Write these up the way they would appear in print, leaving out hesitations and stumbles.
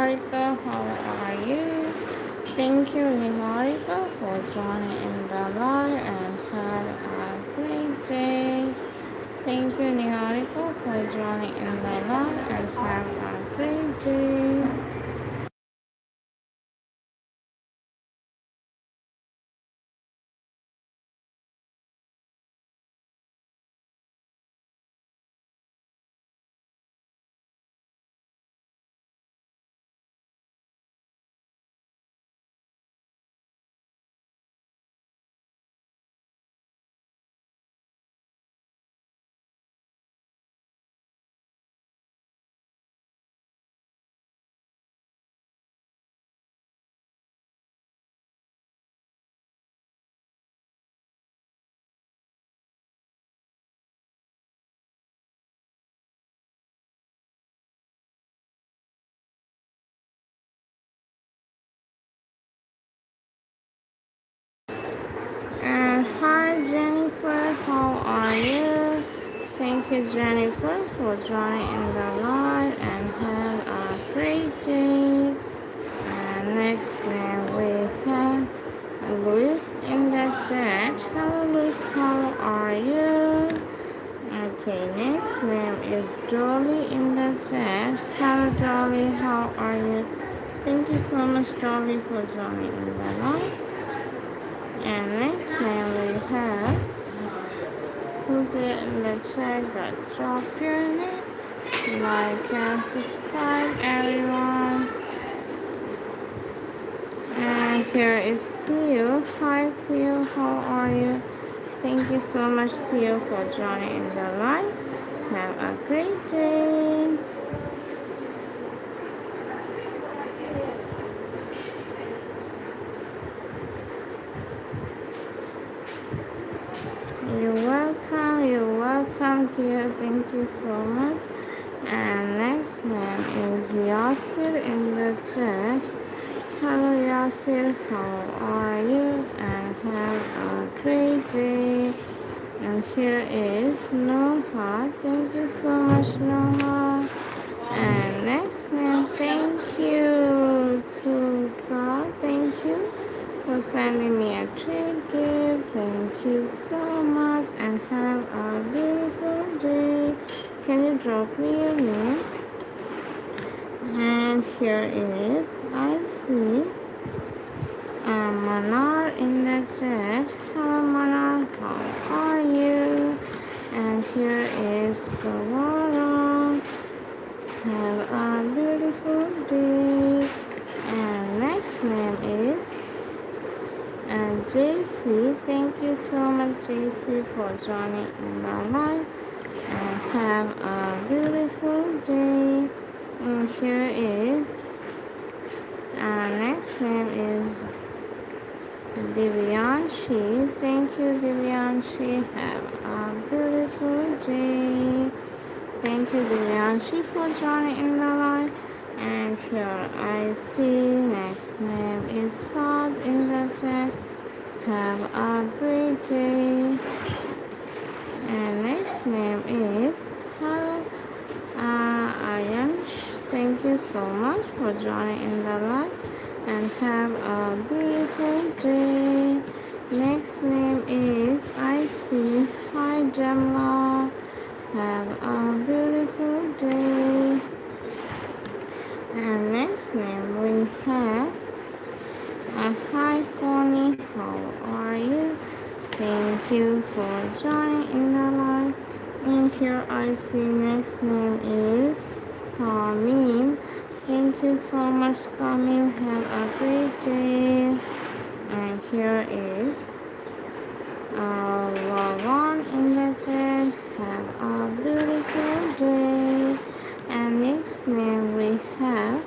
Niharika, how are you? Thank you, Niharika, for joining in the live and have a great day. Thank you, Niharika, for joining in the live and have a great day. And hi, Jennifer, how are you? Thank you, Jennifer, for joining in the live and have a great day. And next name we have Luis in the chat. Hello, Luis, how are you? Okay, next name is Jolly in the chat. Hello, Jolly, how are you? Thank you so much, Jolly, for joining in the live. And next name we have, who's it in the chat? Guys, drop your name, like and subscribe, everyone. And here is Theo. Hi, Theo, how are you? Thank you so much, Theo, for joining in the live. Have a great day. You're welcome, Theo. Thank you so much. And next name is Yasir in the chat. Hello, Yasir. How are you? And have a great day. And here is Noha. Thank you so much, Noha. And next name, thank you to God. Thank you for sending me a treat gift. Thank you so much and have a beautiful day. Can you drop me your name? And here is, I see Manar in the chat. Hello, Manar. How are you? And here is Savara. Have a beautiful day. And next name is JC. Thank you so much, JC, for joining in the live. And have a beautiful day. And here is next name is Divyanshi. Thank you, Divyanshi. Have a beautiful day. Thank you, Divyanshi, for joining in the live. And here I see next name is Saad in the chat. Have a great day. And next name is Hello Ayansh. Thank you so much for joining in the live and have a beautiful day. Next name is I see. Hi Jamla. Have a beautiful day. And next name we have hi Connie. How are you? Thank you for joining in the live. And here I see next name is Tamim. Thank you so much, Tamim. Have a great day. And here is Lawan in the chat. Have a beautiful day. And next name we have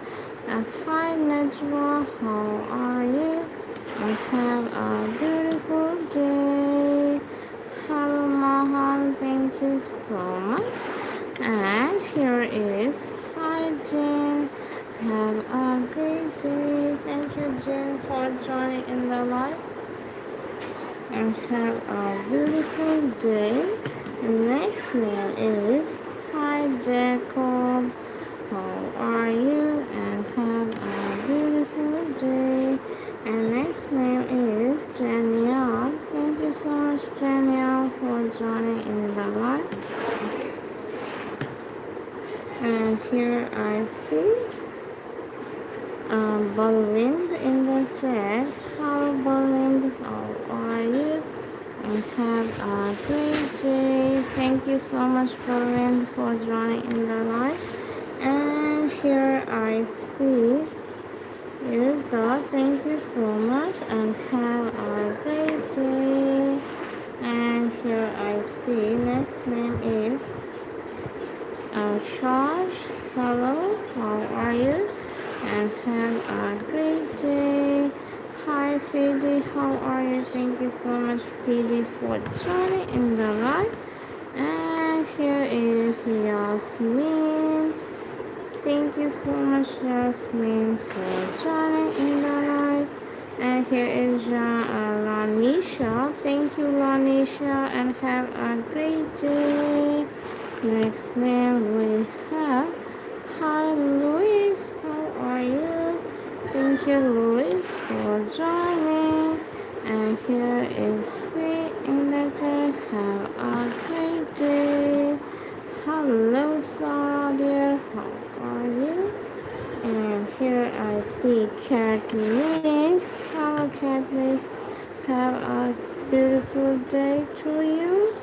hi Najwa. How are you? And have a beautiful day. Hello Mahan, thank you so much. And here is hi Jen. Have a great day. Thank you Jen for joining in the live. And have a beautiful day. The next name is hi Jacob. How are you? And have And next name is Danielle. Thank you so much, Danielle, for joining in the live. And here I see Balwind in the chat. Hello, Balwind. How are you? And have a great day. Thank you so much, Balwind, for joining in the live. And here I see Yurda. Thank you so much and have a great day. And here I see next name is Shash. Hello, how are you? And have a great day. Hi, Fidi, how are you? Thank you so much, Fidi, for joining in the live. And here is Yasmin. Thank you so much, Yasmin, for joining in the live. And here is Lanisha. Thank you, Lanisha, and have a great day. Next name we have, hi, Luis. How are you? Thank you, Luis, for joining. And here is C in the chat. Have a great day. Hello, Sarah dear. How are you? And here I see Katniss. Hello, Katniss. Have a beautiful day to you.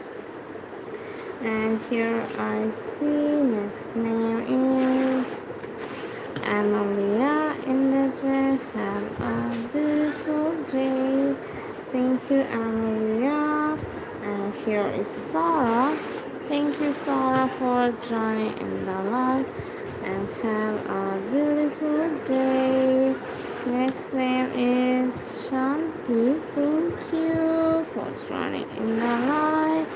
And here I see next name is Amalia in the chat. Have a beautiful day. Thank you, Amalia. And here is Sarah. Thank you, Sarah, for joining in the live. And have a beautiful day. Next name is Shanti. Thank you for joining in the live.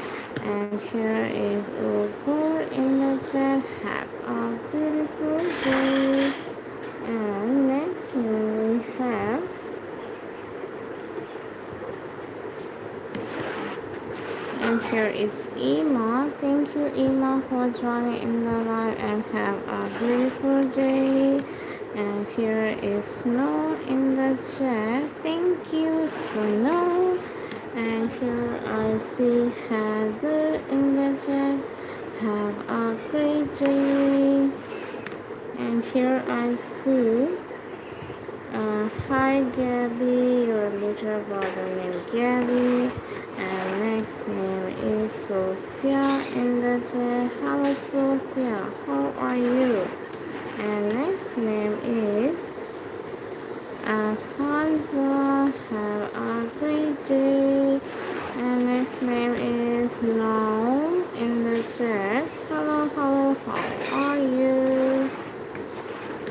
And here is Ugur in the chat. Have a beautiful day. And next we have and here is Ima. Thank you, Ima, for joining in the live and have a beautiful day. And here is Snow in the chat. Thank you, Snow. And here I see Heather in the chat. Have a great day. And here I see hi Gabby, your little brother named Gabby. And next name is Sophia in the chat. Hello, Sophia. How are you? And next name is Alfonso. Have a great day. And next name is Noam in the chat. Hello, hello. How are you?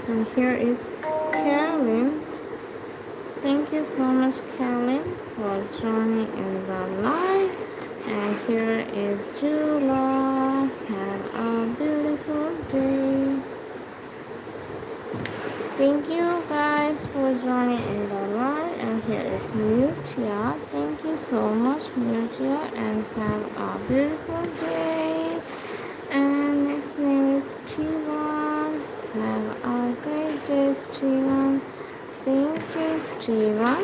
And here is Carolyn. Thank you so much, Carolyn, for joining in the live. And here is Jula. Have a beautiful day. Thank you guys for joining in the live. And here is Mutia. Thank you so much, Mutia, and have a beautiful day. And next name is Steven. Have a great day, Steven. Thank you, Steven.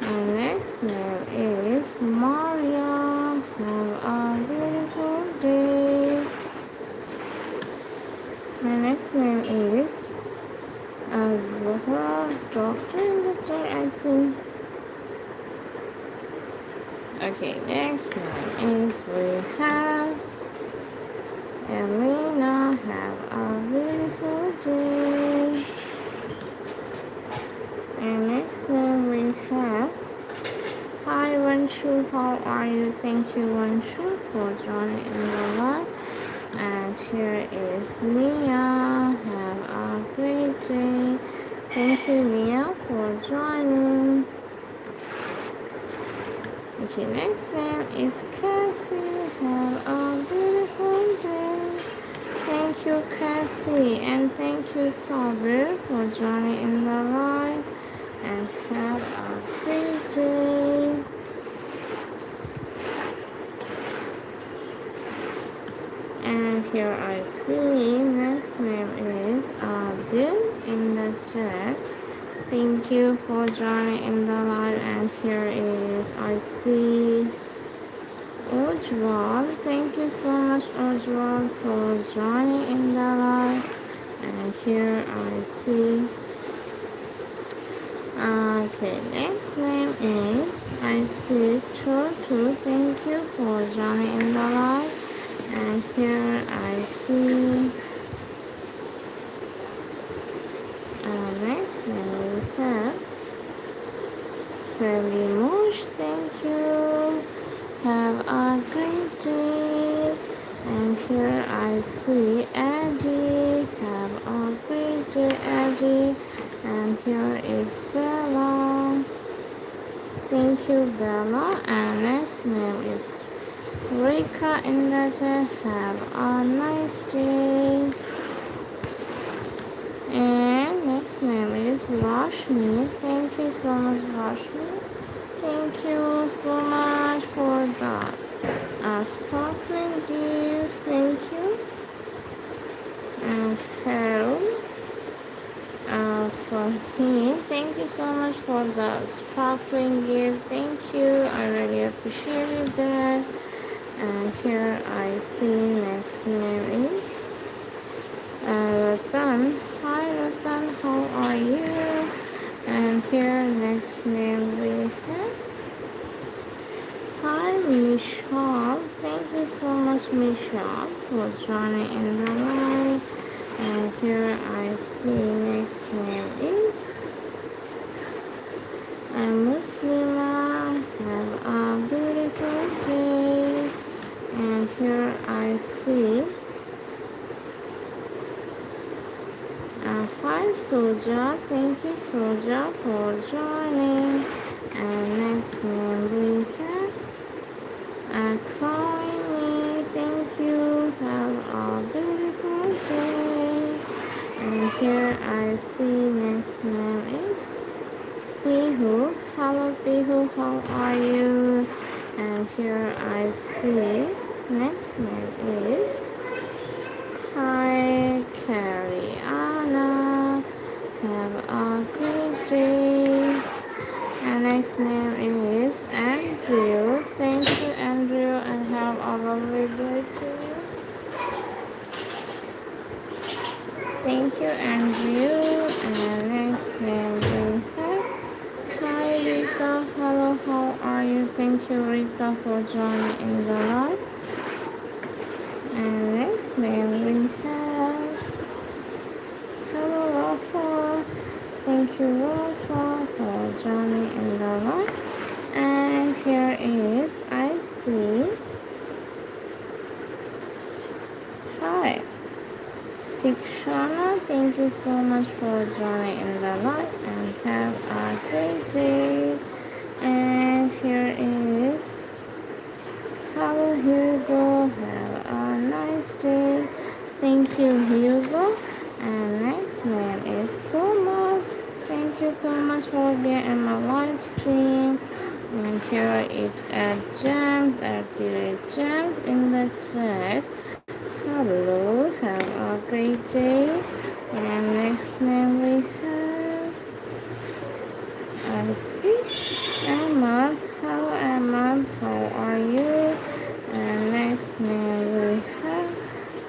And next name is Maria. Have a beautiful day. My next name is Zahra Doctor in the chat, I think. Okay, next name is we have Elena. Have a beautiful day. And next name we have hi Wanshu, how are you? Thank you, Wanshu, for joining in the live. And here is Nia. Have a great day. Thank you, Nia, for joining. Okay, next name is Cassie. Have a beautiful day. Thank you, Cassie, and thank you, Sabir, for joining in the live. And have a great day. And here I see next name is Adil in the chat. Thank you for joining in the live. And here is I see Ujwal. Thank you so much, Ujwal, for joining in the live. And here I see. Okay, next name is I see Chotu. Thank you for joining in the live. And here I see. Next name we have Salimush. Thank you. Have a great day. And here I see Eddie. Have a great day, Eddie. And here is Bella. Thank you, Bella. And next name is Rika in the chat. Have a nice day. And next name is Rashmi. Thank you so much, Rashmi. Thank you so much for the sparkling gift. Thank you. And Harold for him. Thank you so much for the sparkling gift. Thank you. I really appreciate that. And here I see next name is Ratan. Hi Ratan, how are you? And here next name we have. Hi Michelle. Thank you so much Michelle for joining in the live. And here I see next name is Muslima. Have a beautiful day. And here I see hi Soja. Thank you Soja for joining. And next name we have Crying. Thank you. Have a beautiful day. And here I see next name is Pihu. Hello Pihu, how are you? And here I see next name is Hi Carrie Anna. Have a good day. And next name is Andrew. Thank you Andrew and have a lovely day to you. Thank you Andrew. And next name we have Hi Rita. Hello, how are you? Thank you Rita for joining in the live. And next name we have Hello Rafa. Thank you Rafa for joining in the live. And here is I see Hi Tikshana. Thank you so much for joining in the live and have a great day. And here is Hello Hugo. Have a nice day. Thank you Hugo. And next name is Thomas. Thank you Thomas for being in my live stream. And here it James, James in the chat. Hello, have a great day. And next name we have I see Ahmad. Hello Ahmad, how are you? And next name we have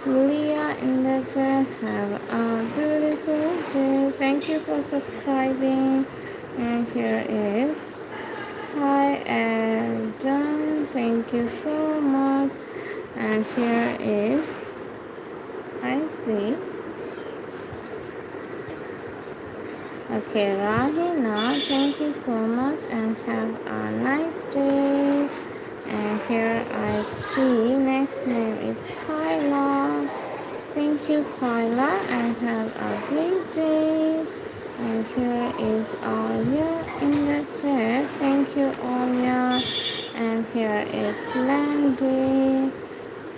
Leah in the chat. Have a beautiful day. Thank you for subscribing. And here is Hi Adam. Thank you so much. And here is I see. Okay, Rahina, thank you so much and have a nice day. And here I see next name is Kyla. Thank you, Kyla, and have a great day. And here is Alia in the chat. Thank you, Alia. And here is Landy.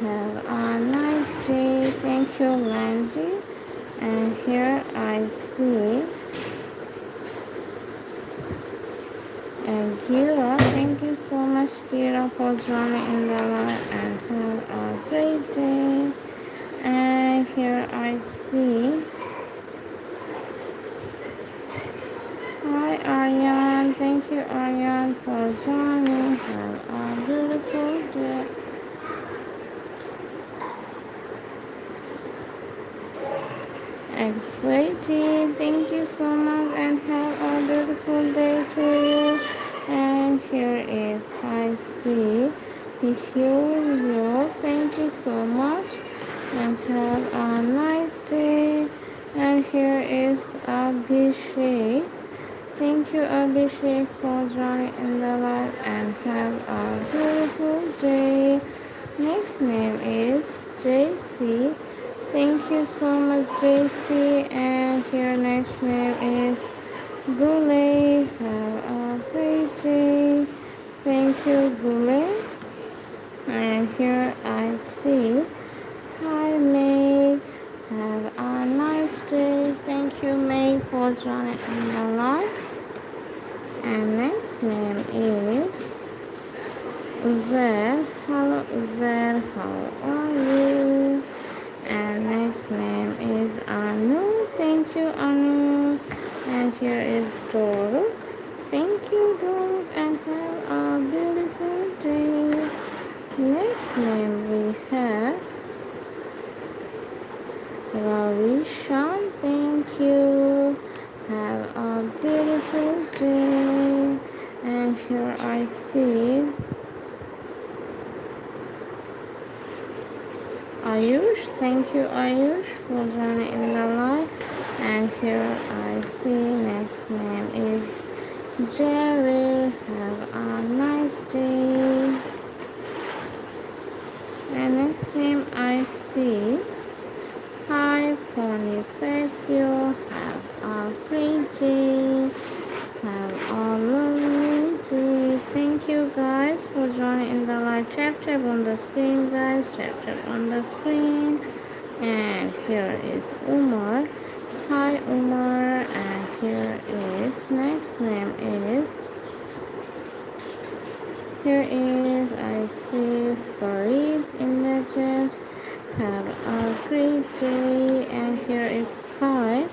Have a nice day. Thank you, Landy. And here I see Kira. Thank you so much, Kira, for joining in the live and have a great day. And here I see Thank you, Aryan, for joining. Have a beautiful day. Sweetie, thank you so much and have a beautiful day to you. And here is I see you. Thank you so much and have a nice day. And here is Abhishek. Thank you, Abhishek, for joining in the live and have a beautiful day. Next name is JC. Thank you so much, JC. And your next name is Gule. Have a great day. Thank you, Gule. And here I see. Hi, May. Have a nice day. Thank you, May, for joining in the live. And next name is Uzair. Hello, Uzair. How are you? And next name is Anu. Thank you, Anu. And here is Doro. Thank you, Doro. And have a beautiful day. Next name we have Ravishan. Thank you. Have a beautiful day. And here I see Ayush. Thank you, Ayush, for joining in the live. And here I see next name is Jerry. Have a nice day. And next name I see Hi, Bonifacio. Have a great day. Have a lovely day. Thank you guys for joining in the live. Tap on the screen, guys. Tap on the screen. And here is Umar. Hi, Umar. And here is next name is. Here is I see Farid in the chat. Have a great day. And here is Sky.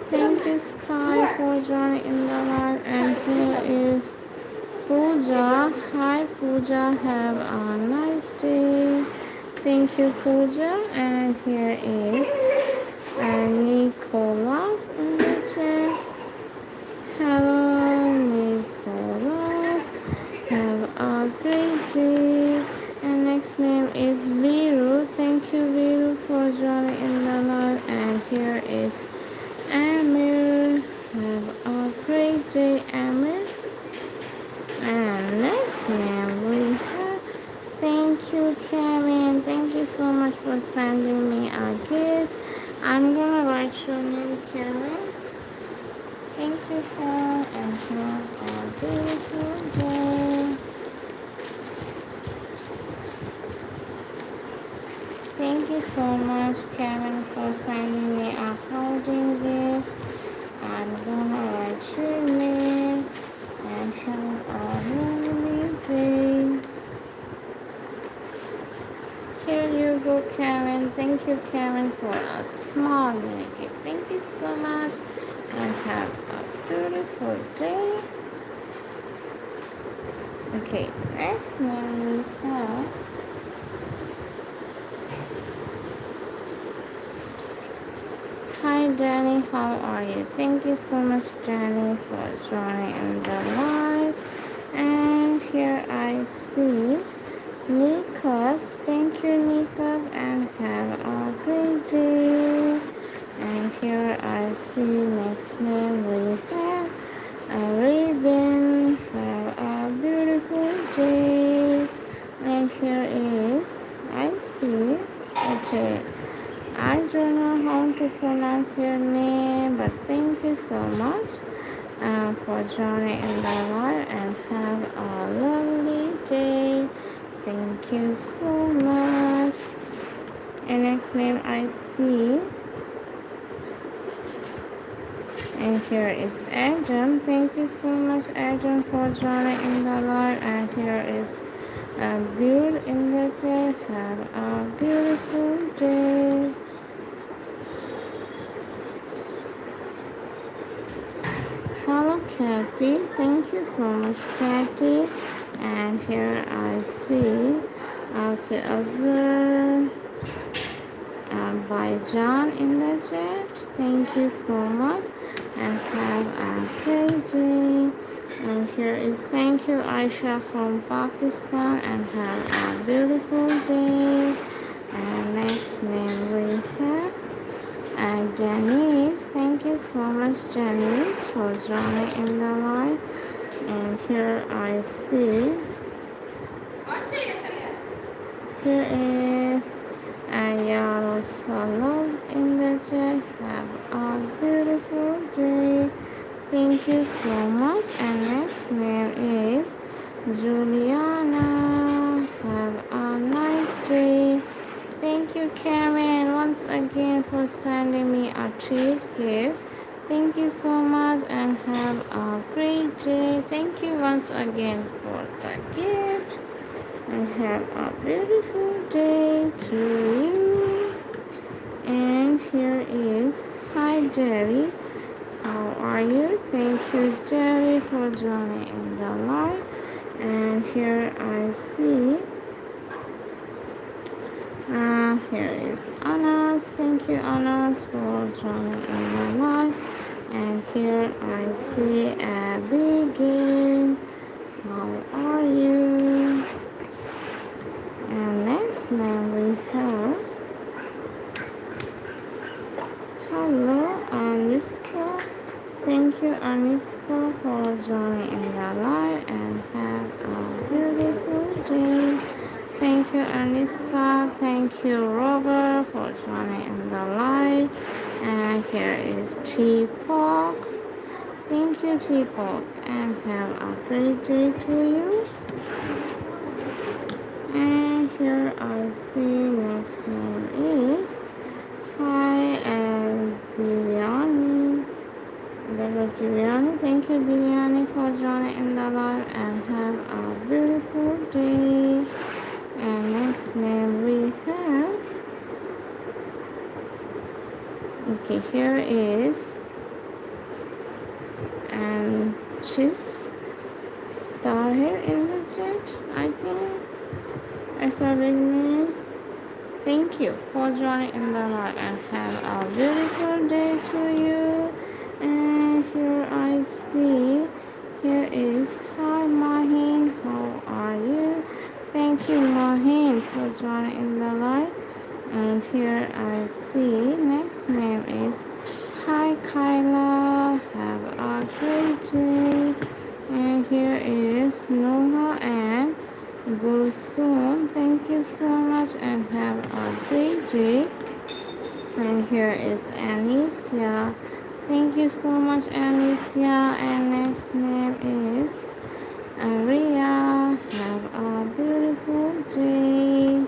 Thank you, Sky, for joining in the live. And here is Pooja. Hi, Pooja. Have a nice day. Thank you, Pooja. And here is Nicholas in the chat. Hello, Nicholas. Have a great day. And next name is Viru. Thank you, Viru, for joining in the live. And here is Amir. Have a great day, Amir. And next name we have. Thank you, Kevin. Thank you so much for sending me a gift. I'm gonna write your name, Kevin. Thank you, Kevin, and have a beautiful day. Thank you so much, Kevin, for sending me a holding gift. I'm gonna write your name and have a lovely day. Here you go, Kevin. Thank you, Kevin, for a small mini gift. Thank you so much and have a beautiful day. Okay, next one we have Hi, Danny. How are you? Thank you so much, Danny, for joining in the live. And here I see Nikov. Thank you, Nikov, and have a great day. And here I see next name we have Raven. Have a beautiful day. And here is I see. Okay. I don't know how to pronounce your name, but thank you so much for joining in the live and have a lovely day. Thank you so much. And next name I see. And here is Adam. Thank you so much, Adam, for joining in the live. And here is Build in the chat. Have a beautiful day. Hello, Kathy. Thank you so much, Kathy. And here I see, okay, Azhar by John in the chat. Thank you so much and have a great day. And here is thank you Aisha from Pakistan and have a beautiful day. And next name we have Janice. Thank you so much Janice for joining in the live. And here I see, here is Ayaro Salam in the chat. Have a beautiful day. Thank you so much. And next name is Juliana. Have a nice day. Thank you, Karen, once again for sending me a treat gift. Thank you so much and have a great day. Thank you once again for the gift and have a beautiful day to you. And here is hi Jerry. How are you? Thank you, Jerry, for joining in the live. And here I see, here is Anas. Thank you, Anas, for joining in the live. And here I see Abigail. How are you? And next name we have, hello, Aniska. Thank you, Aniska, for joining in the live and have a beautiful day. Thank you, Aniska. Thank you, Robert, for joining in the live. And here is T-Pop. Thank you, T-Pop, and have a great day to you. And here I see next name is hi and Divyani. That was Divyani. Thank you, Divyani, for joining in the live and have a beautiful day. And next name we have, okay, here is, and she's Tahir in the chat, I think. I saw the name. Thank you for joining in the live and have a beautiful day to you. And here I see, here is hi Mahin, how are you? Thank you Mahin for joining in the live. And here I see next name is hi Kyla, have a great day. And here is Noah and Gulsoon. Thank you so much and have a great day. And here is Alicia. Thank you so much, Alicia. And next name is Aria. Have a beautiful day.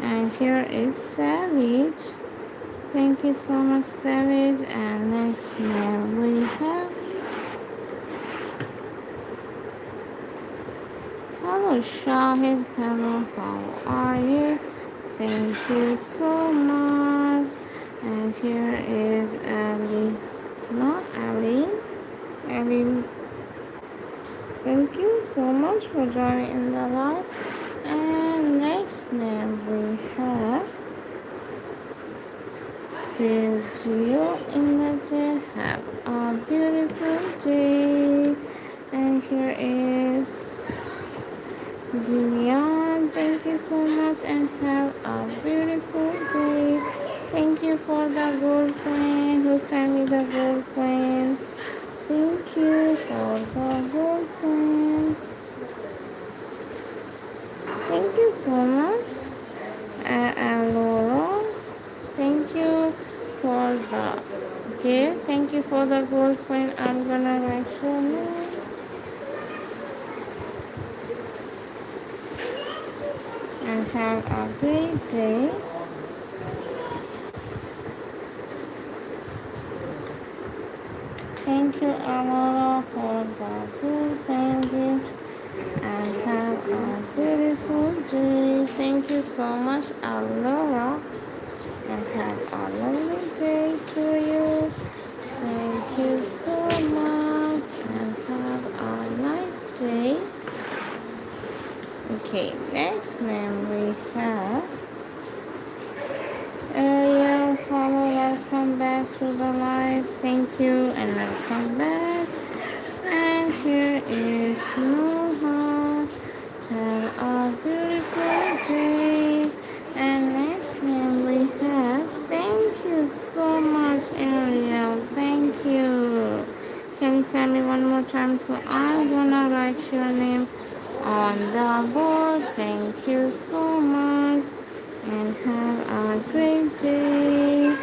And here is Savage. Thank you so much, Savage. And next name we have, hello, Shahid. Hello, how are you? Thank you so much. And here is Ali. Not Ali. Ali. Thank you so much for joining in the live. And next name we have Sergio in the chat. Have a beautiful day. And here is Julian. Thank you so much and have a beautiful day. Thank you for the gold coin who sent me the gold coin. Thank you for the gold coin. Thank you so much. And Laura, thank you for the gift. Thank you for the gold coin. I'm gonna write your name. And have a great day. Thank you, Amara, for the gold coin gift. And have a beautiful day. Thank you so much, Alora. And have a lovely day to you. Thank you so much. Okay, next name we have Ariel. Hello, welcome back to the live. Thank you and welcome back. And here is Noha. Have a beautiful day. And next name we have. Thank you so much, Ariel. Thank you. Can you send me one more time? So I'm gonna write your name on the board. Thank you so much and have a great day.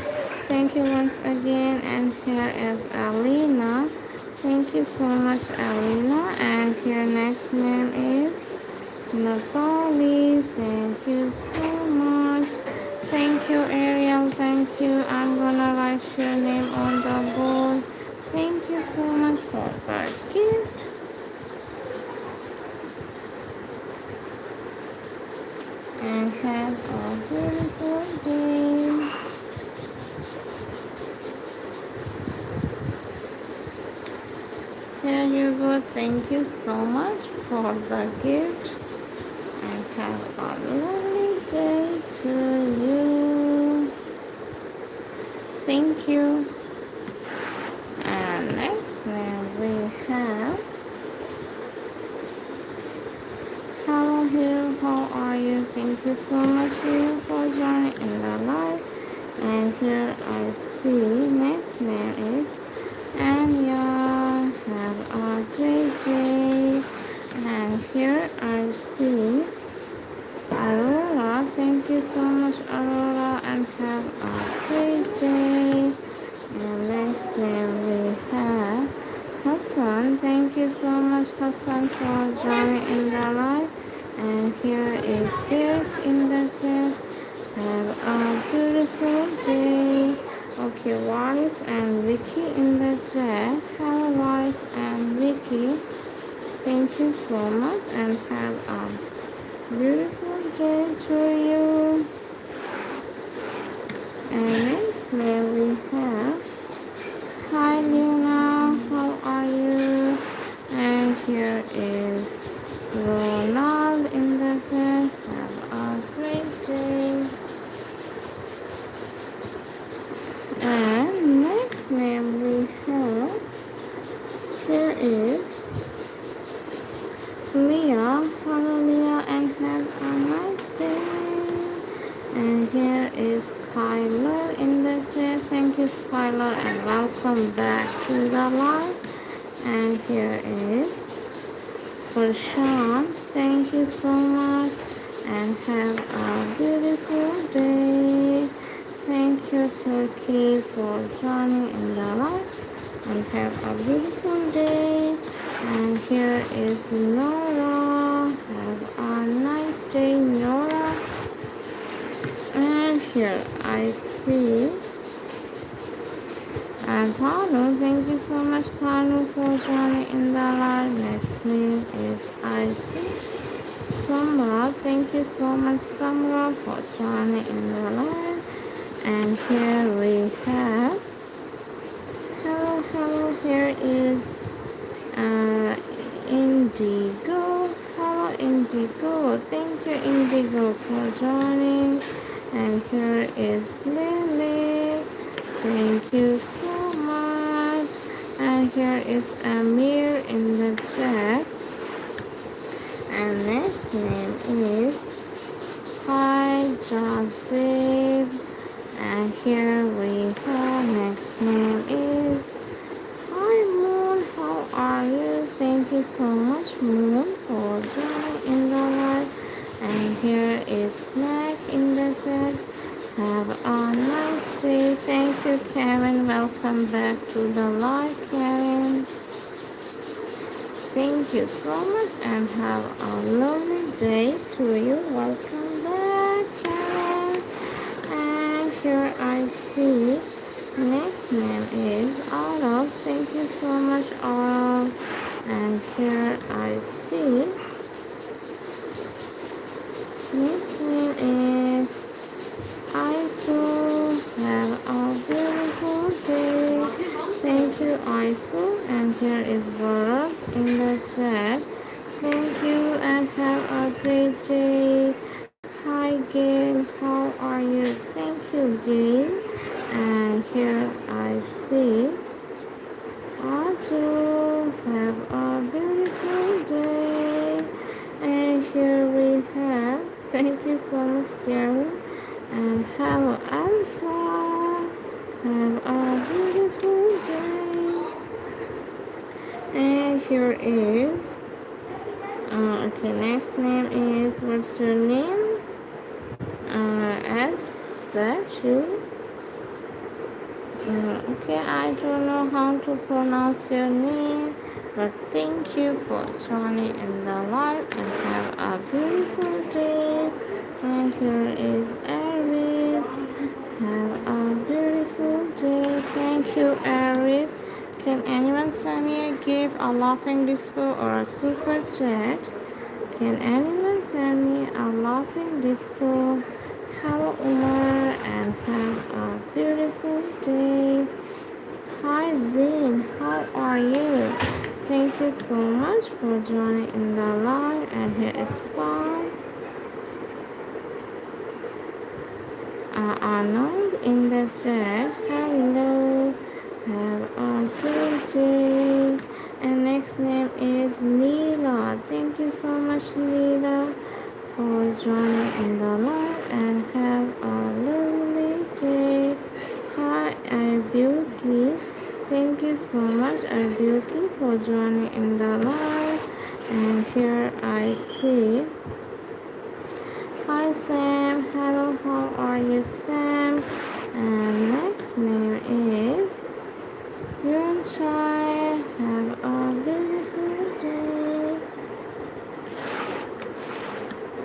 Thank you once again. And here is Alina. Thank you so much, Alina. And your next name is Natalie. Thank you so much. Thank you, Ariel. Thank you. I'm gonna write your name on the board. Thank you so much for that gift. And have a beautiful day. Here you go. Thank you so much for the gift. And have a lovely day to you. Thank you. And next name we have Hello here, how are you? Thank you so much here for joining in the live. And here I see next name is Anya. Have a great day. And here I see Aurora. Thank you so much, Aurora, and have a great day. And next name we have Hassan. Thank you so much, Hassan, for joining in the live. And here is Beth in the chat. Have a beautiful day. Okay, Wallace and Vicky in the chat. Hello, Wallace and Vicky. Thank you so much and have a beautiful day to you. And next we have Hi Luna, how are you? And here is Ronald in the chat. Have a great day. And next name we have, here is Leah. Hello Leah and have a nice day. And here is Skylar in the chat. Thank you Skylar and welcome back to the live. And here is Prashant. Thank you so much and have a beautiful day. Thank you Turkey for joining in the live and have a beautiful day. And here is Nora. Have a nice day Nora. And here I see Tanu. Thank you so much Tanu for joining in the live. Next name is I see Samra. Thank you so much Samra for joining in the live. And here we have hello, here is Indigo. Hello Indigo. Thank you Indigo for joining. And here is Lily. Thank you so much. And here is Amir in the chat. And next name is Hi Joseph. And here we have next name is Hi Moon. How are you? Thank you so much Moon for joining in the live. And here is Mac in the chat. Have a nice day. Thank you, Karen. Welcome back to the live, Karen. Thank you so much and have a lovely day to you. Welcome back, Karen. And here I see next name is Arab. Thank you so much, Arab. And here I see next name is Isu. Have a beautiful day. Thank you, Isu. And here is Barak in the chat. Thank you and have a great again. And here I see Aju, have a beautiful day. And here we have, thank you so much, Gary. And hello, Elsa. Have a beautiful day. And here is, okay, next name is, what's your name? S, that you? Okay, I don't know how to pronounce your name, but thank you for joining in the live and have a beautiful day. And here is Eric. Have a beautiful day. Thank you, Eric. Can anyone send me a gift, a laughing disco, or a super chat? Can anyone send me a laughing disco? Hello, Umar, and have a beautiful day. Hi, Zane. How are you? Thank you so much for joining in the live. And here is Paul. Arnold in the chat. Hello. Have a good day. And next name is Leela. Thank you so much, Leela, for joining in the live and have a lovely day. Hi, Abuki. Thank you so much, Abuki, for joining in the live. And here I see. Hi, Sam. Hello, how are you, Sam? And next name is Yunchai. Have a beautiful day.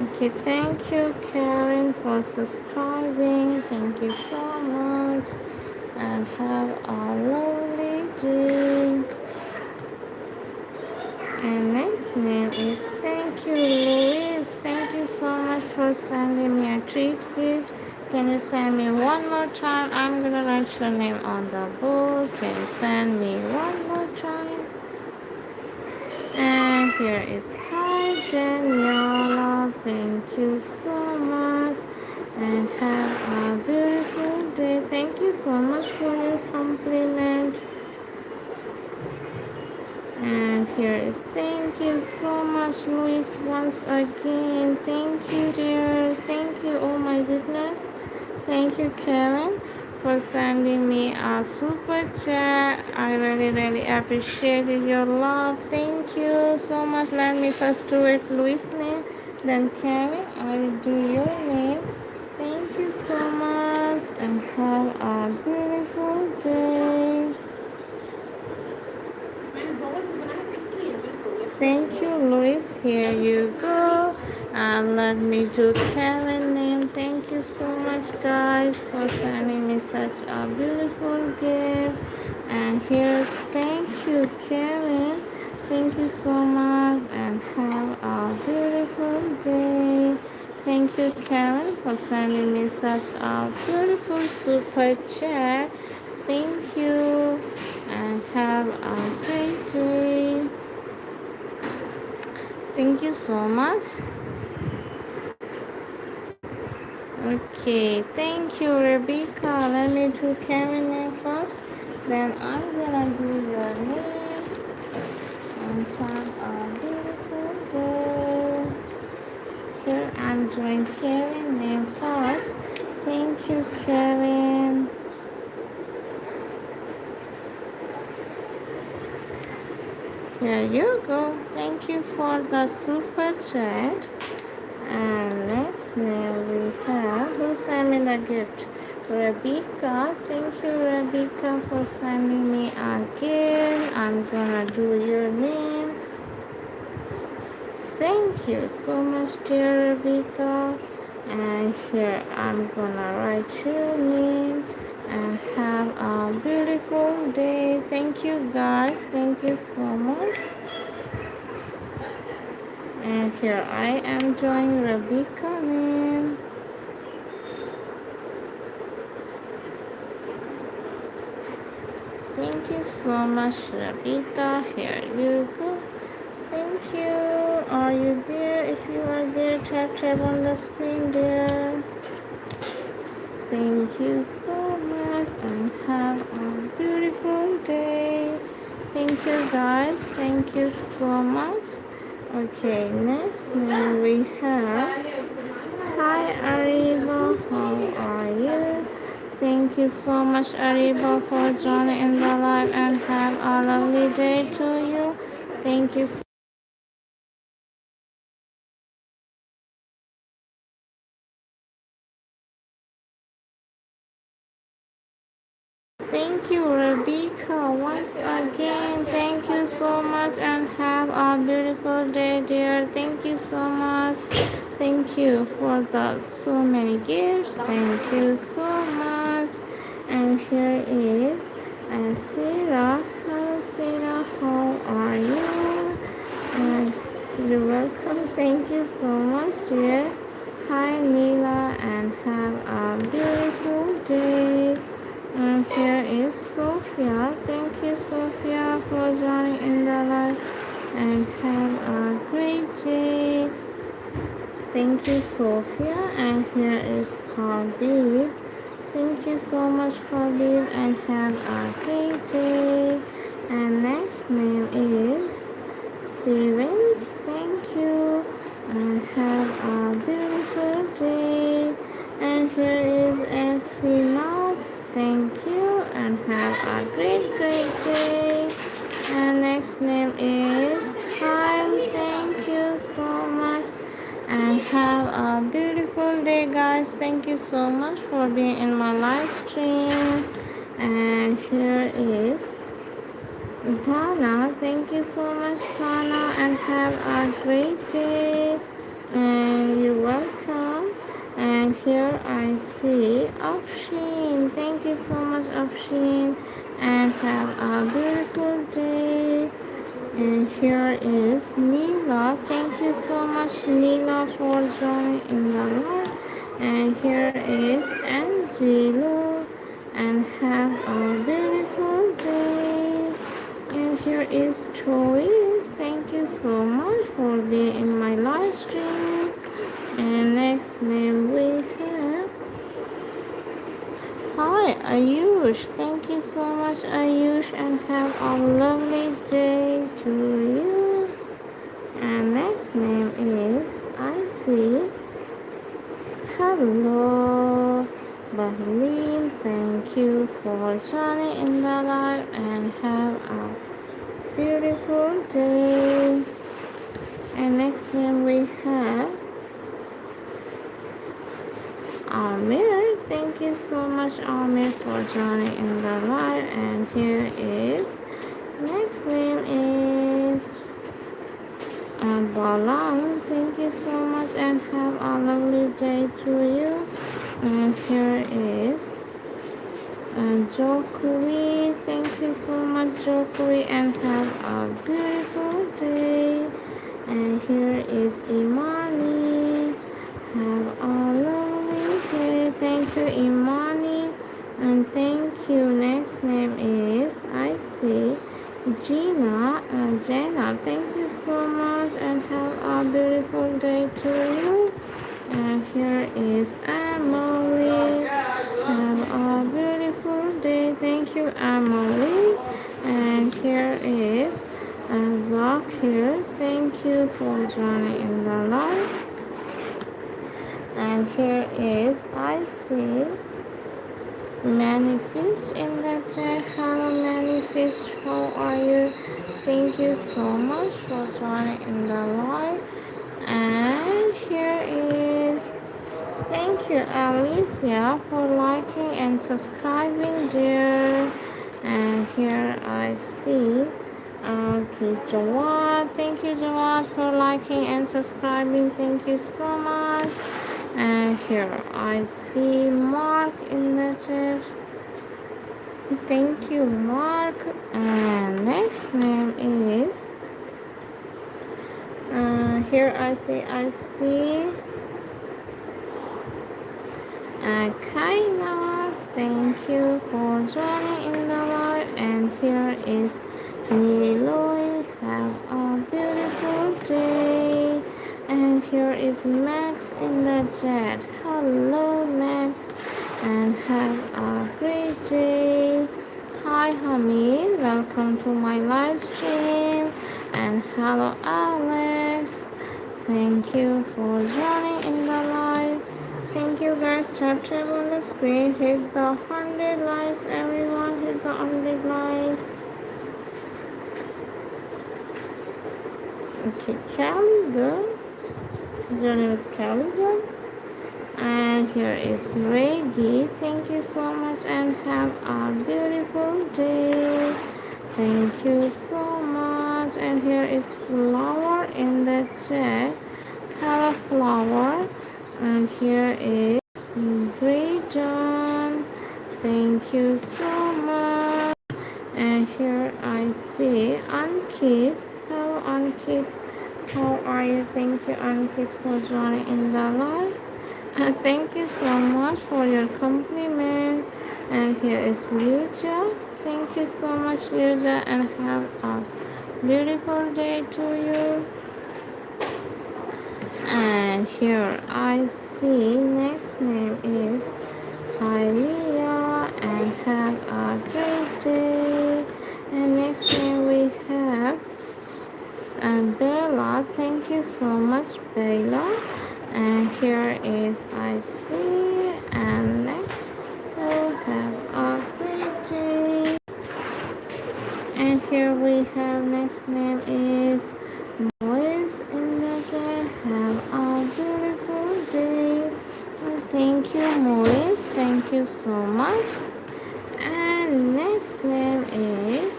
Okay, thank you, Karen, for subscribing. Thank you so much. And have a lovely day. And next name is, thank you, Louise. Thank you so much for sending me a treat gift. Can you send me one more time? I'm gonna write your name on the board. Can you send me one more time? And here is, hi, Daniela. Thank you so much. And have a beautiful day. Thank you so much for your compliment. And here is, thank you so much, Luis, once again. Thank you, dear. Thank you. Oh my goodness. Thank you, Karen, for sending me a super chat. I really appreciated your love. Thank you so much. Let me first do it Luis' name, then Karen. I will do your name. Thank you so much and have a beautiful day. Thank you, Luis. Here you go. And let me do Karen name. Thank you so much, guys, for sending me such a beautiful gift. And here, thank you, Karen. Thank you so much and have a beautiful day. Thank you, Karen, for sending me such a beautiful super chat. Thank you and have a great day. Thank you so much. Okay, thank you, Rebecca. Let me do Karen name first. Then I'm gonna do your name and have a beautiful day. Here I'm doing Karen name first. Thank you, Karen. Here you go. Thank you for the super chat. And next name we have, who sent me the gift? Rebecca. Thank you, Rebecca, for sending me a gift. I'm gonna do your name. Thank you so much, dear Rebecca. And here I'm gonna write your name and have a beautiful day. Thank you, guys. Thank you so much. And here I am doing Rebecca name. Thank you so much, Rebecca. Here you go. Thank you. Are you there? If you are there, tap on the screen there. Thank you so much and have a beautiful day. Thank you guys. Thank you so much. Okay, next name we have Hi Ariba, how are you? Thank you so much Ariba for joining in the live and have a lovely day to you. Thank you so Thank you, Rebecca, once again. Thank you so much and have a beautiful day, dear. Thank you so much. Thank you for the so many gifts. Thank you so much. And here is Sarah. Hello, Sarah. How are you? And you're welcome. Thank you so much, dear. Hi, Neela, and have a beautiful day. And here is Sophia. Thank you, Sophia, for joining in the live. And have a great day. Thank you, Sophia. And here is Habib. Thank you so much, Habib, and have a great day. And next name is Stevens. Thank you, and have a beautiful day. And here is Esina. Thank you, and have a great day. And next name is Kyle. Thank you so much and have a beautiful day, guys. Thank you so much for being in my live stream. And here is Tana. Thank you so much, Tana, and have a great day. And you're welcome. And here I see Afshin. Thank you so much, Afshin, and have a beautiful day. And here is Neela. Thank you so much, Neela, for joining in the live. And here is Angelo. And have a beautiful day. And here is Troyes. Thank you so much for being in my live stream. And next name we have Hi Ayush. Thank you so much, Ayush, and have a lovely day to you. And next name is I see. Hello, Bahlin. Thank you for joining in the live and have a beautiful day. And next name we have Amir. Thank you so much, Amir, for joining in the live. And here is next name is Balan. Thank you so much and have a lovely day to you. And here is Jokuri. Thank you so much, Jokuri, and have a beautiful day. And here is Imani. Have a lovely day. Thank you, Imani. And thank you. Next name is I see Gina. Jenna, thank you so much and have a beautiful day to you. And here is Emily. Have a beautiful day. Thank you, Emily. And here is Zakir. Thank you for joining in the live. And here is I see Manifest in the chat. Hello, Manifest. How are you? Thank you so much for joining in the live. And here is thank you, Alicia, for liking and subscribing, dear. And here I see okay, Jawad. Thank you, Jawad, for liking and subscribing. Thank you so much. And here I see Mark in the chat. Thank you, Mark. And next name is here I see Kaina. Thank you for joining in the live. And here is Niloy. Have a beautiful day. And here is Max in the chat. Hello, Max. and have a great day. Hi Hamid, welcome to my live stream. And hello Alex. Thank you for joining in the live. Thank you guys. Tap tap on the screen. Hit the 100 likes. Everyone hit the 100 likes. Okay, Callie girl. Your name is Callie girl. And here is Reggie. Thank you so much and have a beautiful day. Thank you so much. And here is Flower in the chat. Hello, Flower. And here is Great John. Thank you so much. And here I see Ankit. Hello, Ankit. How are you? Thank you, Ankit, for joining in the live. Thank you so much for your compliment. And here is Lucia. Thank you so much, Lucia, and have a beautiful day to you. And here I see next name is Hylia, and have a great day. And next name we have Bella. Thank you so much, Bella. And here is I see. And next we'll have a great day. And here we have next name is Moise in the chat. Have a beautiful day. And thank you, Moise. Thank you so much. And next name is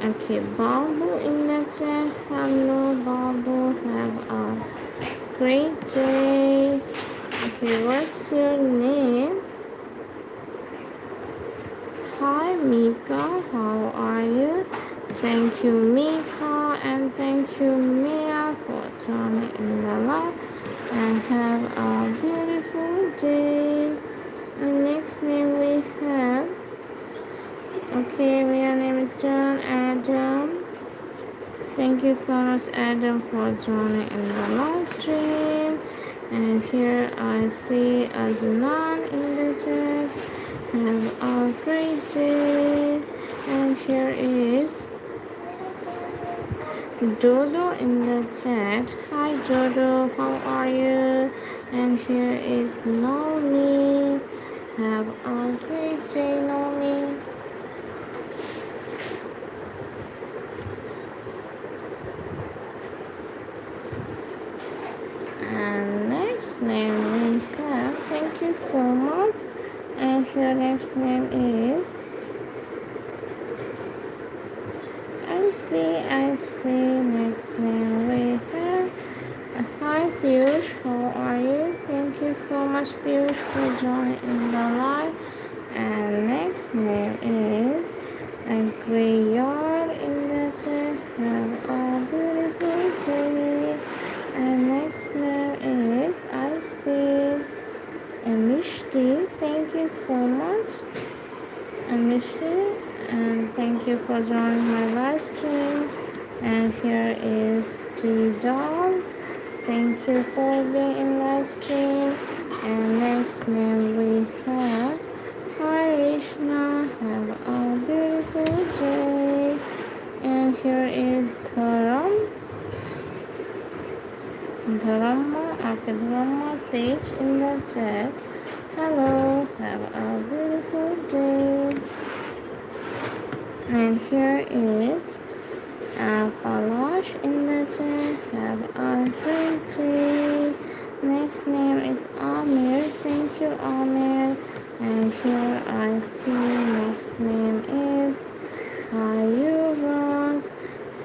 okay, Babu in the chat. Hello, Babu. Have a great day. Okay, what's your name? Hi, Mika. How are you? Thank you, Mika, and thank you, Mia, for joining in the live. And have a beautiful day. And next name we have. Okay, my name is John Adam. Thank you so much, Adam, for joining in the live stream. And here I see Adnan in the chat. Have a great day. And here is Dodo in the chat. Hi Dodo, how are you? And here is Nomi. Have a great day, Nomi. And next name we have, thank you so much. And your next name is, I see, next name we have, hi Piyush, how are you? Thank you so much, Piyush, for joining in the live. And next name is a graveyard in the chat. Have a beautiful day. And next name is, I see, Mishti. Thank you so much, Mishti, and thank you for joining my live stream. And here is T-Dog. Thank you for being in live stream. And next name we have Harishna. Have a beautiful day. And here is Dharam. Dharma Tej in the chat. Hello, have a beautiful day. And here is Palash in the chat. Have a great day. Next name is Amir. Thank you, Amir. And here I see next name is Ayubat.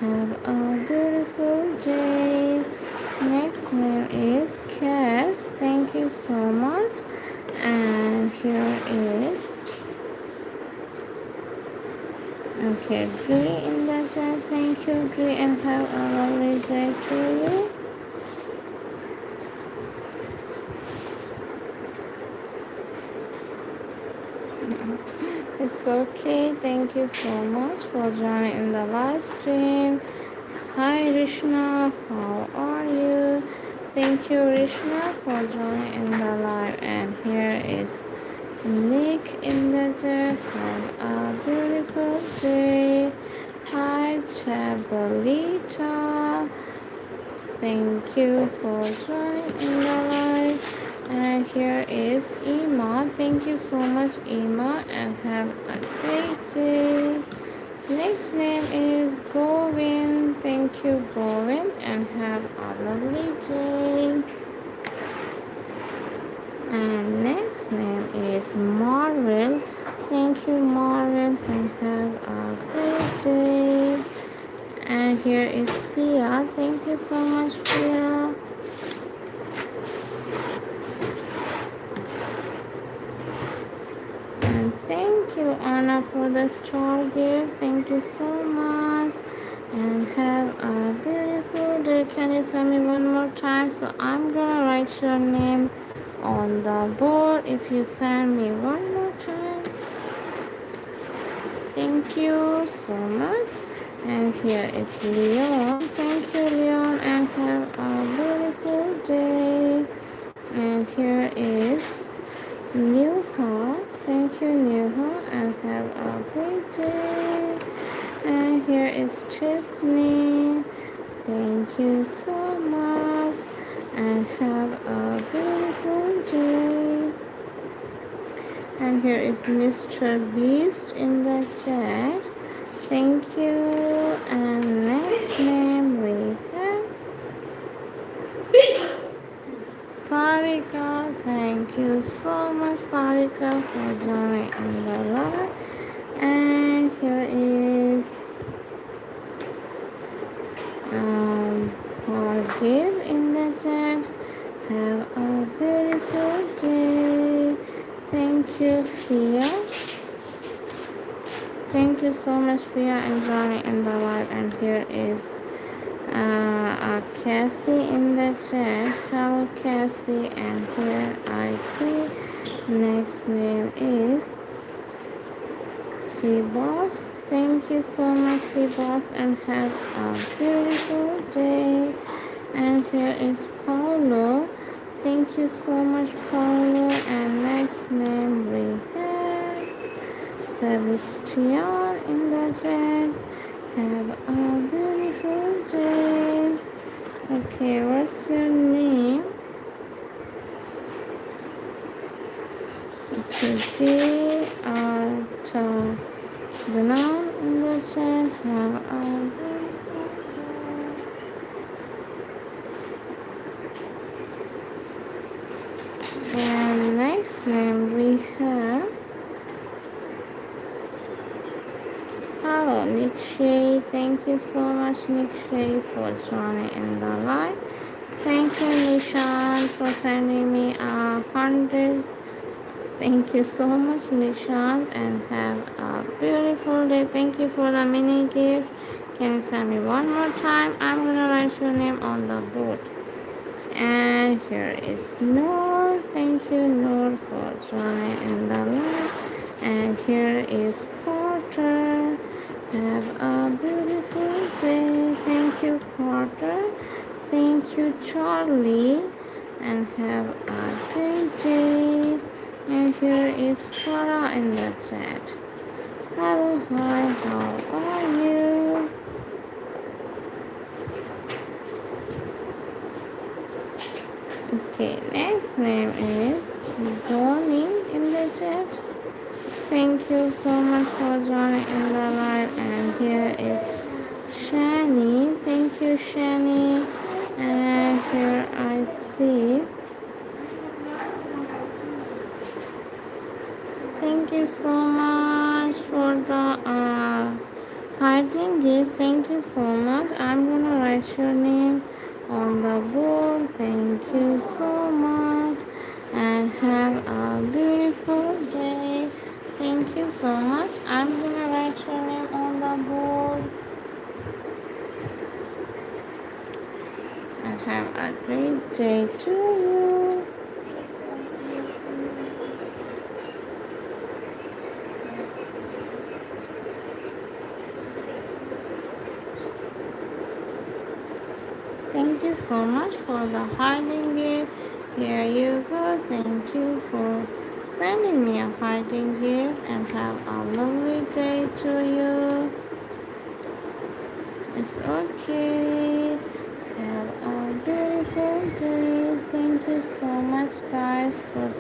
Have a beautiful day. Next name is Cass. Thank you so much. And here is okay, Gree in the chat. Thank you, Gree, and have a lovely day to you. It's okay. Thank you so much for joining in the live stream. Hi Rishna, how are you? Thank you Rishna for joining in the live. And here is Nick in the chat, have a beautiful day. Hi, Chabalita. Thank you for joining in the live. And here is Ima. Thank you so much, Ima, and have a great day. Next name is Govin. Thank you, Govin, and have a lovely day. And next name is Marvel. Thank you, Marvel, and have a great day. And here is Fia. Thank you so much, Fia. And thank you, Anna, for the star gift. Thank you so much. And have a beautiful day. Can you send me one more time? So I'm gonna write your name on the board if you send me one more time. Thank you so much. And here is Leon. Thank you, Leon, and have a beautiful day. And here is Newha. Thank you, Newha, and have a great day. And here is Tiffany. Thank you so much, and have a beautiful day. And here is Mr. Beast in the chat. Thank you. And next name we have Sarika. Thank you so much, Sarika, for joining in the live. And here is Forgive in the chat. Have a beautiful day. Thank you, Fia. Thank you so much, Fia, and joining in the live. And here is Cassie in the chat. Hello, Cassie. And here I see next name is Seaboss. Thank you so much, Seaboss, and have a beautiful day. And here is Paulo. Thank you so much, Paulo. And next name we have Sebastian in the chat. Have a beautiful day. Okay, what's your name? Okay, the noun in the chat. Have a and next name we have hello, Nick Shay. Thank you so much, Nick Shay, for joining in the live. Thank you, Nishan, for sending me 100. Thank you so much, Nishan, and have a beautiful day. Thank you for the mini gift. Can you send me one more time? I'm gonna write your name on the board. And here is Noor. Thank you, Noor, for joining in the live. And here is Carter. Have a beautiful day. Thank you, Carter. Thank you, Charlie. And have a great day. And here is Clara in the chat. Hello, hi, how are you? Okay, next name is Johnny in the chat. Thank you so much for joining in the live. And here is Shani. Thank you, Shani. And here I see. Thank you so much for the hiding gift. Thank you so much. I'm gonna write your name on the board. Thank you so much, and have a beautiful day. Thank you so much. I'm gonna write your name on the board, and have a great day to you. Thank you so much for the hiding gift. Here you go. Thank you for sending me a hearting gift, and have a lovely day to you. It's okay. Have a beautiful day. Thank you so much, guys, for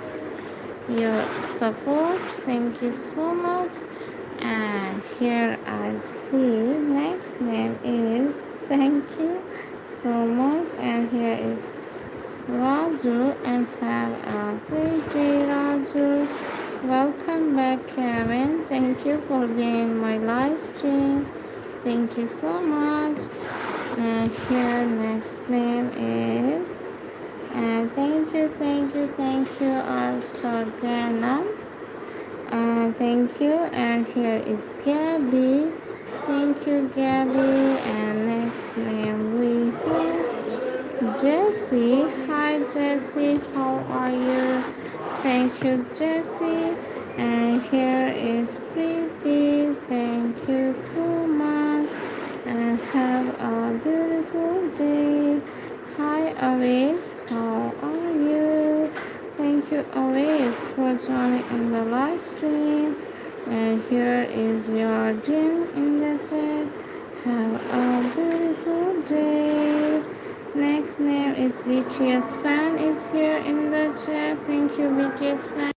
your support. Thank you so much. And here I see next name is thank you so much. And here is Raju, and have a great day, Raju. Welcome back, Kevin. Thank you for being in my live stream. Thank you so much. And here next name is and thank you, Arthagana. Thank you. And here is Gabby. Thank you, Gabby. And next name we have Jessie. Hi, Jessie. How are you? Thank you, Jessie. And here is Pretty. Thank you so much. And have a beautiful day. Hi, Avis. How are you? Thank you, Avis, for joining in the live stream. And here is your dream in the chat. Have a beautiful day. Next name is BTS fan is here in the chat. Thank you, BTS fan.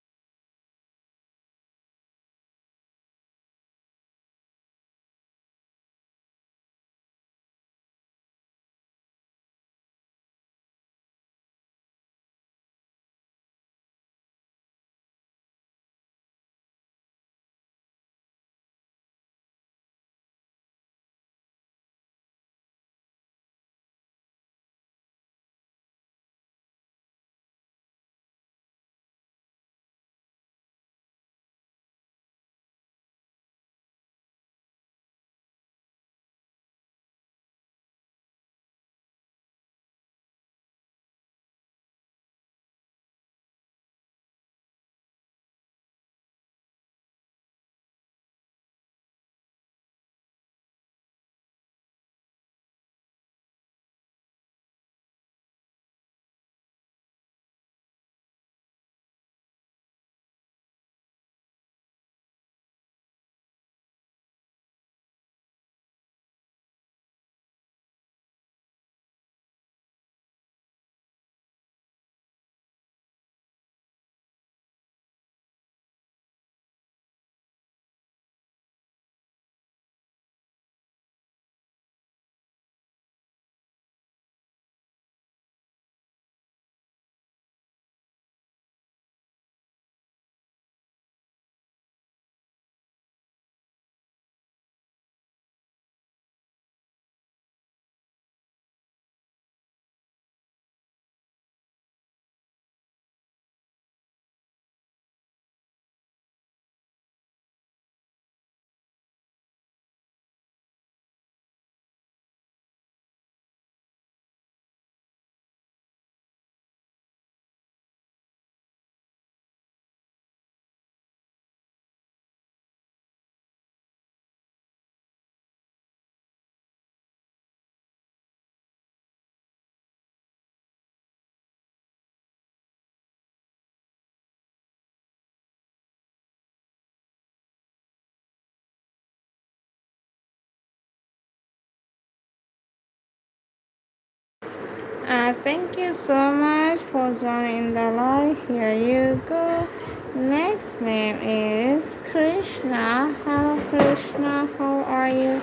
Thank you so much for joining the live. Here you go. Next name is Krishna. Hello, Krishna. How are you?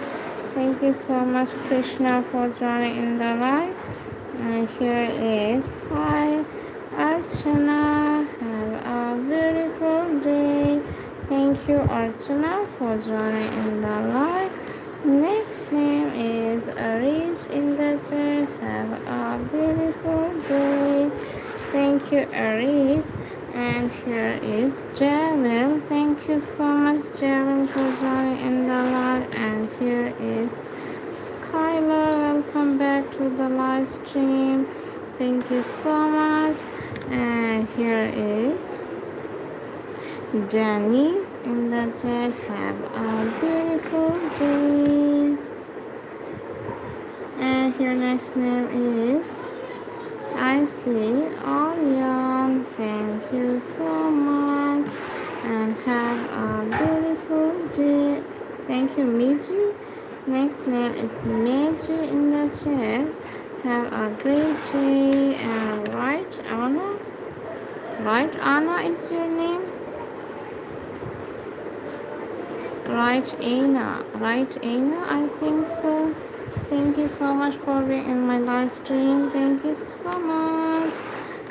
Thank you so much, Krishna, for joining in the live. And here is hi, Archana. Have a beautiful day. Thank you, Archana, for joining in the live. Next name is Arich in the chat. Have a beautiful day. Thank you, Arich. And here is Javel. Thank you so much, Javel, for joining in the live. And here is Skylar. Welcome back to the live stream. Thank you so much. And here is Janice in the chat. Have a beautiful day. And your next name is I see Orion. Thank you so much. Thank you, Miji. Next name is Meiji in the chat. Have a great day. And right, Anna? Right, Anna is your name? Right, Anna. Right, Anna? I think so. Thank you so much for being in my live stream. Thank you so much.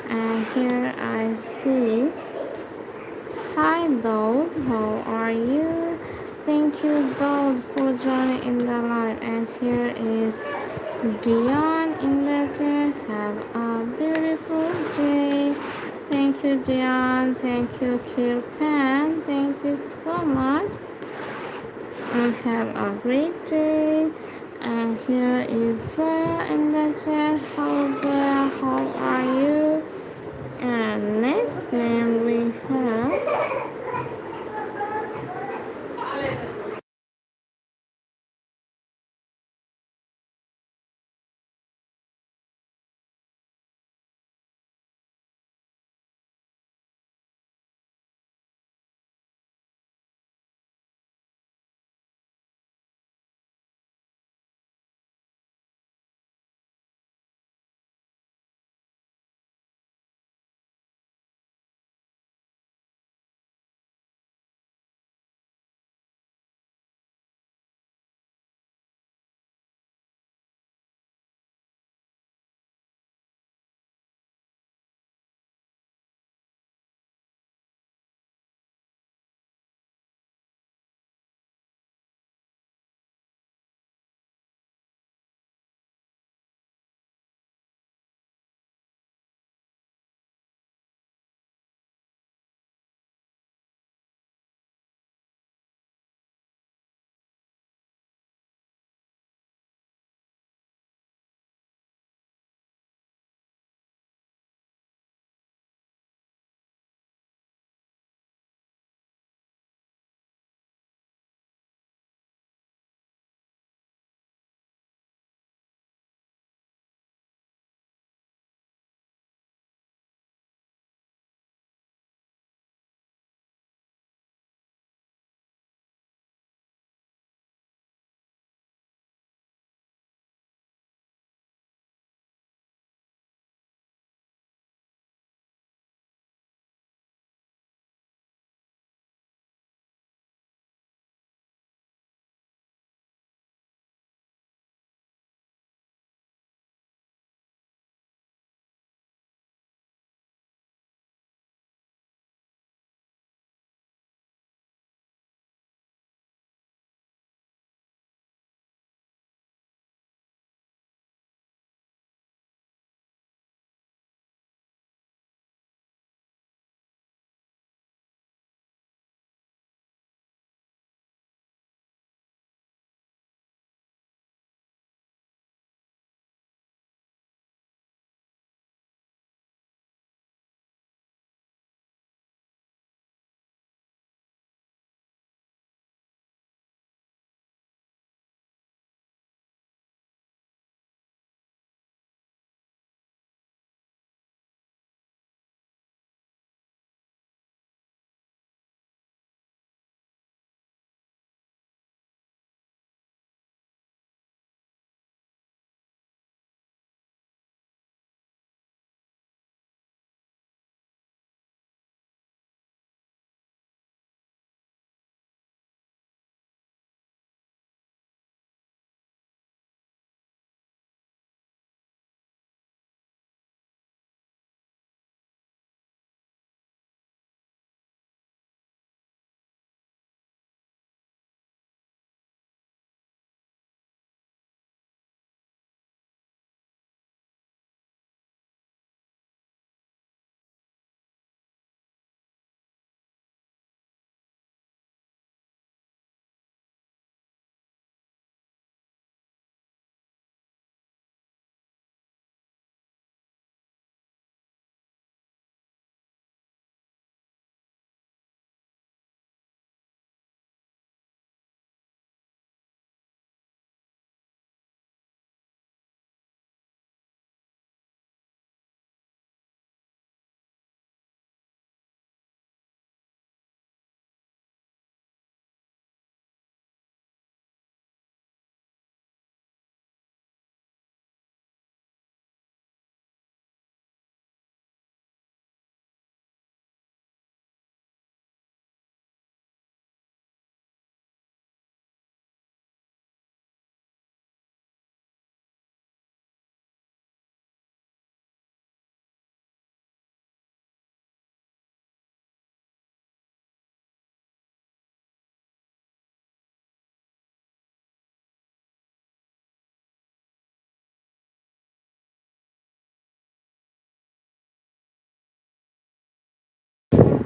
And here I see. Hi, Dove. How are you? Thank you, Dove, for joining in the live. And here is Dion in the chat. Have a beautiful day. Thank you, Dion. Thank you, Kirpan. Thank you so much. And have a great day. And here is Zaya in the chat. Hello, Zaya. How are you? And next name we have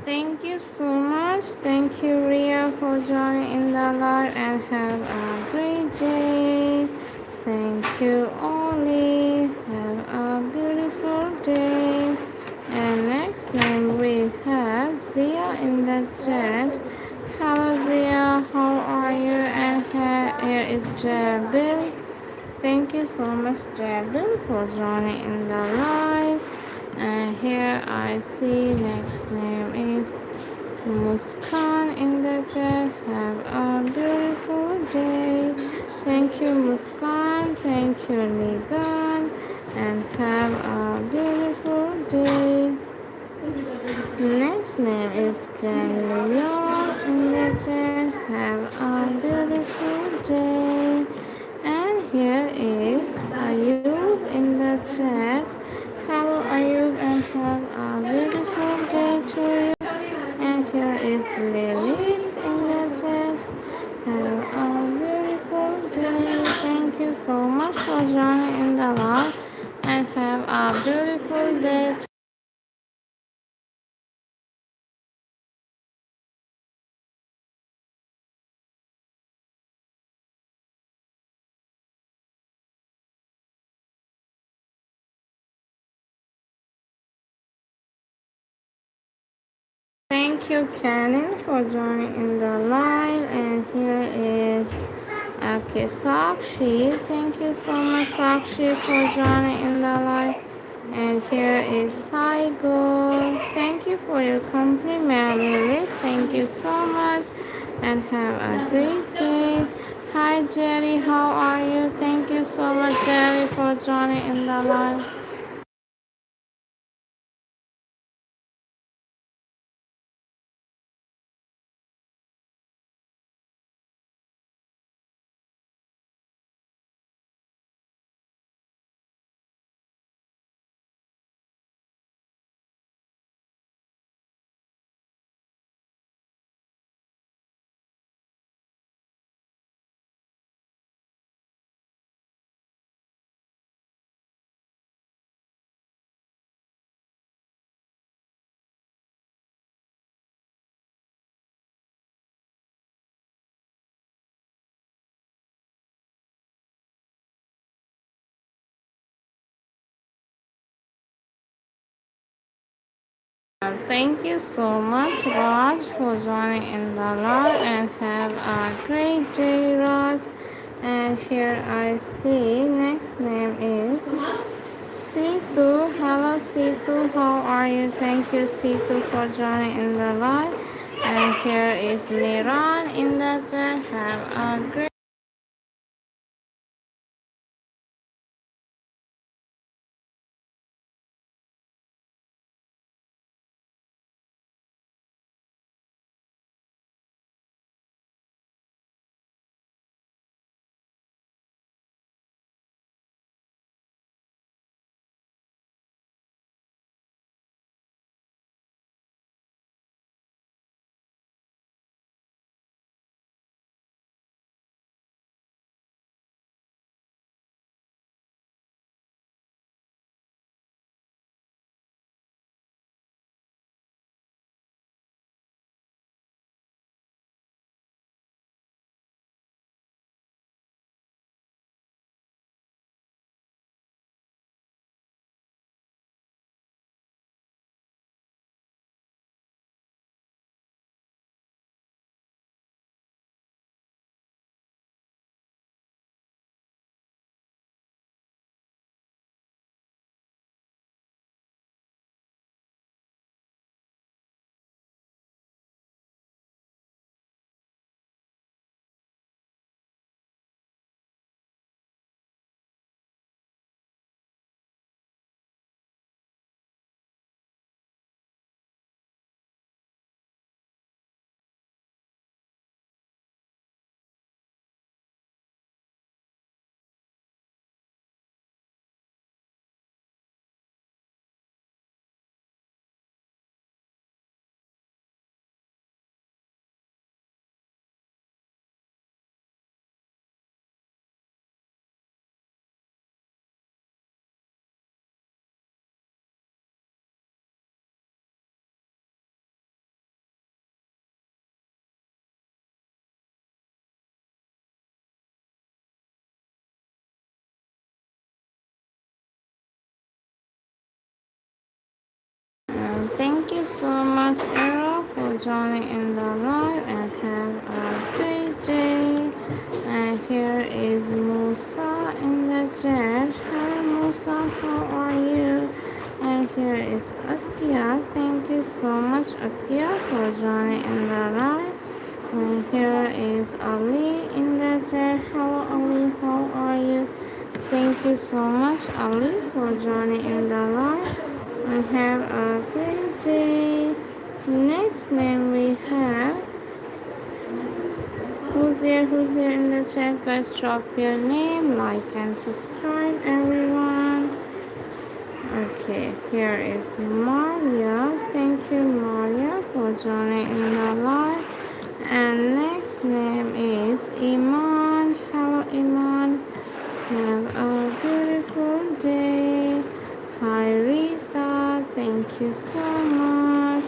Thank you so much. Thank you, Ria, for joining in the live and have a great day. Thank you, Oli. Have a beautiful day. And next name we have Zia in the chat. Hello, Zia. How are you? And here is Jabil. Thank you so much, Jabil, for joining in the live. And here I see next name is Muskan in the chat. Have a beautiful day. Thank you, Muskan. Thank you, Ligan. And have a beautiful day. Next name is Camille in the chat. Have a beautiful day. And here is Ayub in the chat. Hello Ayub and have a beautiful day to you. And here is Lilith in the chat. Have a beautiful day. Thank you so much for joining in the live and have a beautiful day. Thank you, Canon, for joining in the live. And here is okay, Sakshi. Thank you so much, Sakshi, for joining in the live. And here is Tiger. Thank you for your compliment, Lily. Thank you so much. And have a great day. Hi, Jerry. How are you? Thank you so much, Jerry, for joining in the live. Thank you so much, Raj, for joining in the live and have a great day, Raj. And here I see next name is Situ. Hello, Situ. How are you? Thank you, Situ, for joining in the live. And here is Liran in the chat. Have a great Thank you so much, Errol, for joining in the live and have a great day. And here is Musa in the chat. Hi Musa, how are you? And here is Atya. Thank you so much, Atya, for joining in the live. And here is Ali in the chat. Hello Ali, how are you? Thank you so much, Ali, for joining in the live. And have a great day. Next name we have. Who's here in the chat? Guys, drop your name, like, and subscribe, everyone. Okay, here is Maria. Thank you, Maria, for joining in the live. And next name is Iman. Hello, Iman. Have a beautiful day. Hi, Rita. Thank you so much.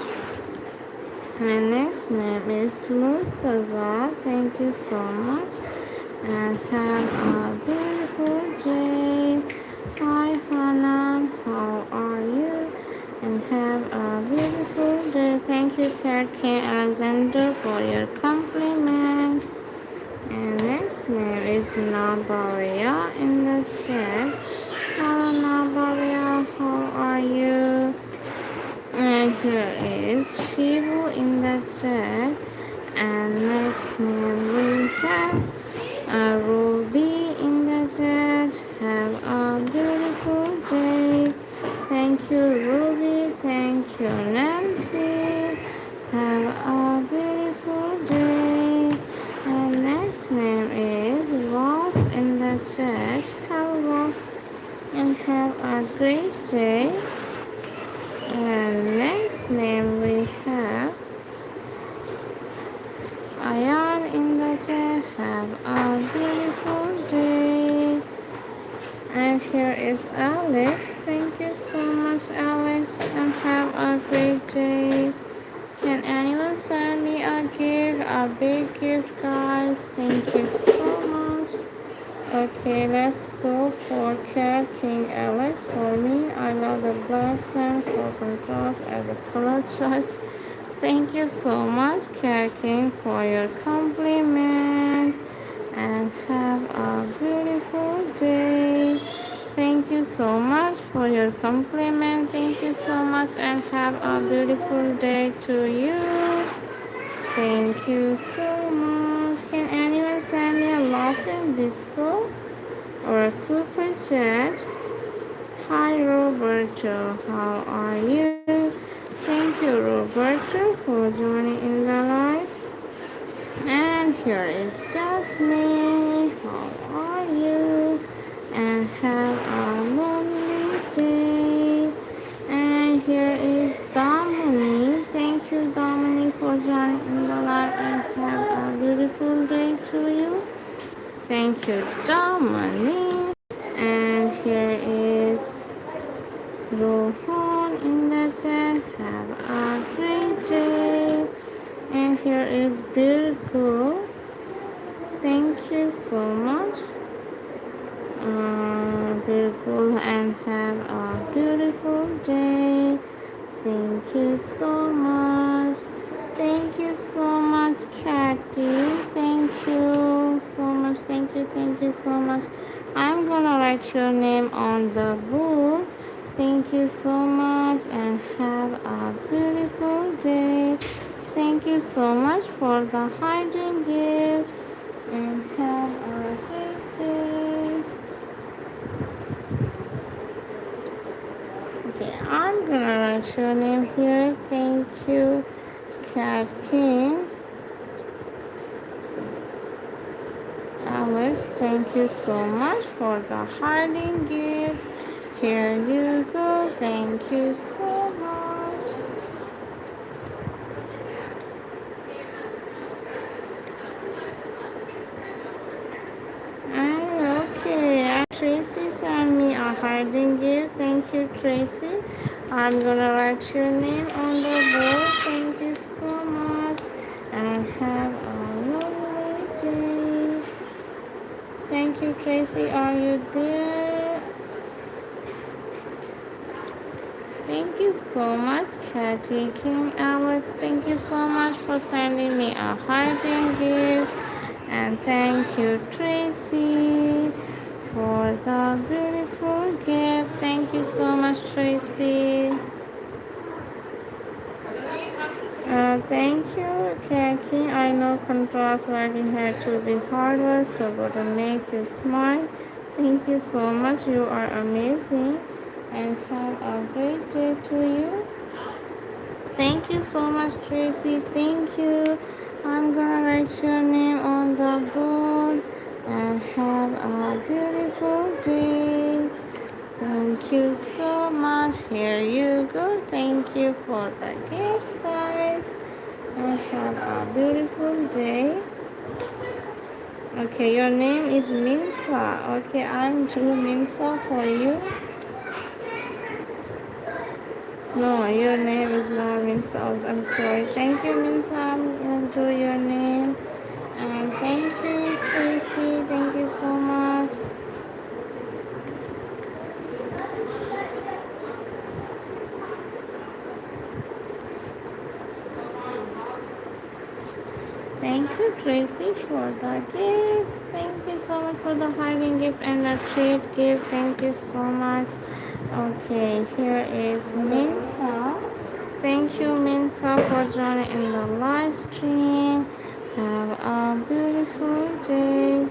My next name is Murtaza. Thank you so much. And have a beautiful day. Hi, Hannah. How are you? And have a beautiful day. Thank you, Cat King Alexander, for your compliment. And next name is Nabaria in the chat. Hello, Nabaria. How are you? And here is Shivu in the chat. And next name we have Ruby in the chat. Have a beautiful day. Thank you, Ruby. Thank you, Nancy. Have a beautiful day. And next name is Wolf in the chat. Hello, and have a great day. And next name we have Ayan in the chat. Have a beautiful day. And here is Alex. Thank you so much, Alex, and have a great day. Can anyone send me a gift, a big gift, guys? Thank you so much. Okay, let's go for Cat King Alex. For me, I love the black sand for contrast as a color choice. Thank you so much, Cat King, for your compliment. And have a beautiful day. Thank you so much for your compliment. Thank you so much, and have a beautiful day to you. Thank you so much. Can anyone send me a laughing disco or a super chat? Hi Roberto, how are you? Thank you Roberto for joining in the live. And here is Jasmine, how are you? And have a lovely day. And here is Dominique. Thank you Dominique for joining in the live and have a beautiful day to you. Thank you Dominique. And here is Rohan in the chat. Have a great day. And here is Virgo. Thank you so much, Virgo, and have a beautiful day. Thank you so much. Thank you so much, Catty. Thank you so much. Thank you so much. I'm gonna write your name on the board. Thank you so much and have a beautiful day. Thank you so much for the hiding gift and have a great day. Okay, I'm gonna write your name here. Thank you, Cat King. Alice, thank you so much for the hiding gift. Here you go. Thank you so much. Okay, Tracy sent me a hiding gift. Thank you, Tracy. I'm gonna write your name on the board. Thank you so much. And have a lovely day. Thank you, Tracy. Are you there? Thank you so much, Kathy King Alex. Thank you so much for sending me a hearting gift. And thank you, Tracy, for the beautiful gift. Thank you so much, Tracy. Thank you, Kathy. I know contrast working hard to be harder, so gonna make you smile. Thank you so much. You are amazing. And have a great day to you. Thank you so much, Tracy. Thank you. I'm gonna write your name on the board and have a beautiful day. Thank you so much. Here you go. Thank you for the gifts, guys. And have a beautiful day. Okay, your name is Minsa. Okay, I'm Drew Minsa for you. No, your name is not Minsa. I'm sorry. Thank you, Minsa. I'm gonna do your name. And thank you, Tracy. Thank you so much. Thank you, Tracy, for the gift. Thank you so much for the hugging gift and the treat gift. Thank you so much. Okay, here is Minsa. Thank you, Minsa, for joining in the live stream. Have a beautiful day.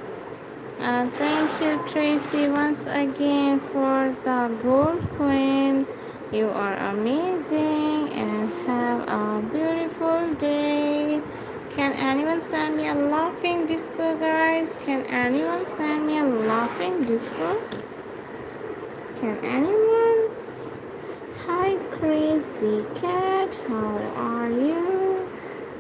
Thank you, Tracy, once again for the gold coin. You are amazing and have a beautiful day. Can anyone send me a laughing disco, guys? Can anyone send me a laughing disco? Can anyone? Hi, Crazy Cat. How are you?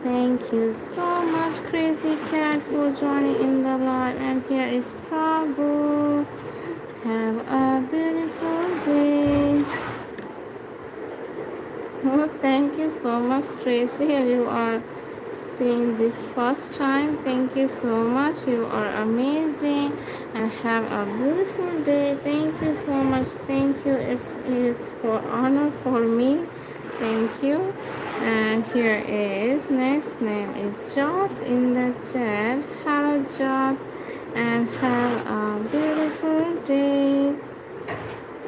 Thank you so much, Crazy Cat, for joining in the live. And here is Prabhu. Have a beautiful day. Oh, thank you so much, Tracy. You are seeing this first time. Thank you so much. You are amazing and have a beautiful day. Thank you so much. Thank you. It's for honor for me. Thank you. And here is next name is Jot in the chat. Hello, Jot, and have a beautiful day.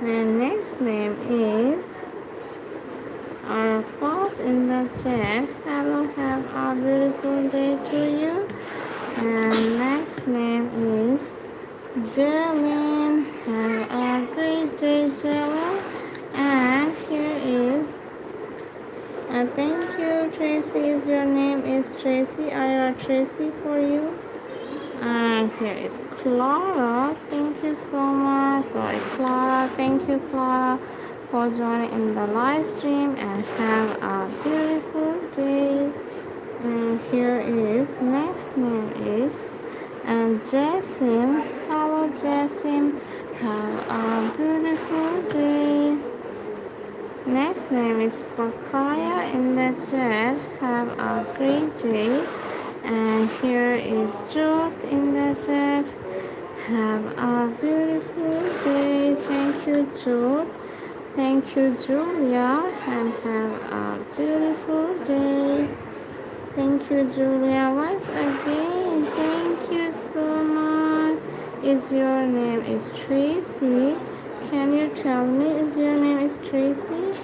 And next name is our fourth in the chat. Hello, have a beautiful day to you. And next name is Jalen. Have a great day, Jalen. And here is thank you, Tracy. Is your name is Tracy? I wrote Tracy for you. And here is Clara. Thank you so much. Sorry, Clara. Thank you, Clara, for joining in the live stream and have a beautiful day. And here is next name is Jessim. Hello, Jessim. Have a beautiful day. Next name is Pakaya in the chat. Have a great day. And here is Jot in the chat. Have a beautiful day. Thank you, Jot. Thank you, Julia. And have a beautiful day. Thank you, Julia. Once again, thank you so much. Is your name is Tracy? Can you tell me is your name is Tracy?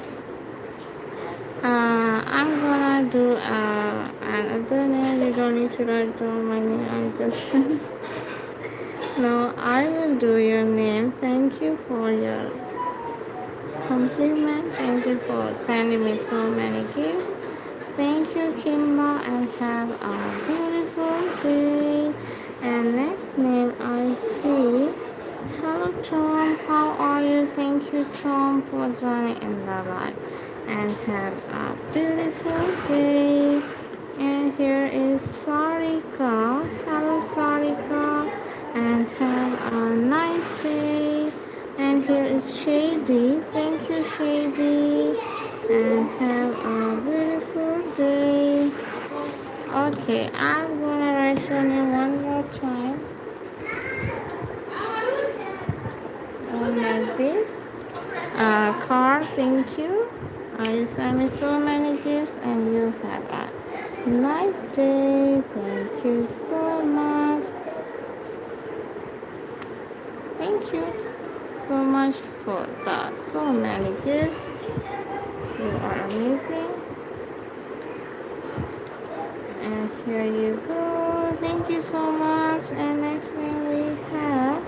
I'm gonna do another name. You don't need to write down my name. I just no. I will do your name. Thank you for your compliment. Thank you for sending me so many gifts. Thank you, Kimba, and have a beautiful day. And next name I see. Hello, Tom. How are you? Thank you, Tom, for joining in the live. And have a beautiful day. And here is Sarika. Hello, Sarika. And have a nice day. And here is Shady. Thank you, Shady. And have a beautiful day. Okay, I'm gonna write your name one more time. Like this. Car, thank you. You sent me so many gifts and you have a nice day. Thank you so much. Thank you so much for the so many gifts. You are amazing. And here you go. Thank you so much. And next thing we have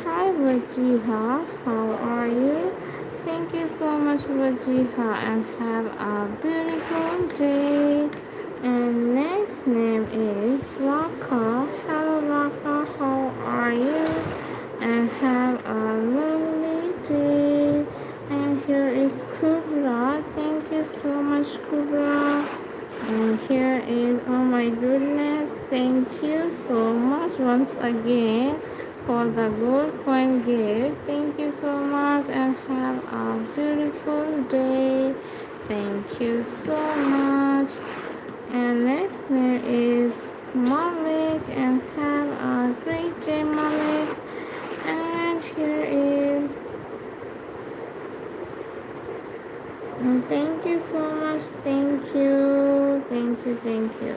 hi Vajiha. How are you? Thank you so much Vajiha and have a beautiful day. And next name is Raka. Hello Raka. How are you? And have a lovely day. And here is Kubra. Thank you so much Kubra. And here is, oh my goodness, thank you so much once again for the gold coin gift. Thank you so much and have a beautiful day. Thank you so much. And next name is Malik and have a great day Malik. And here is thank you so much. Thank you. Thank you. Thank you.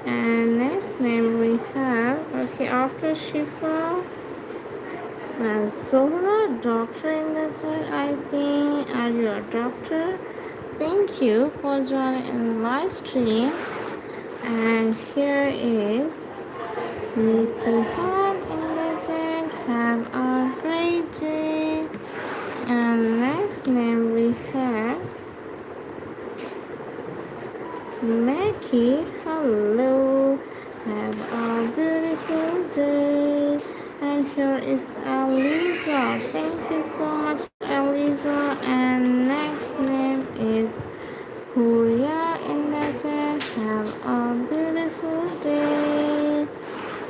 And next name we have, okay, after Shifa and Sohra, doctor in the chat, I think. Are you a doctor? Thank you for joining in the live stream. And here is Nitihan in the chat. Have a great day. And next name we have Mackie, hello, have a beautiful day. And here is Eliza. Thank you so much, Eliza. And next name is Huria in the chat. Have a beautiful day.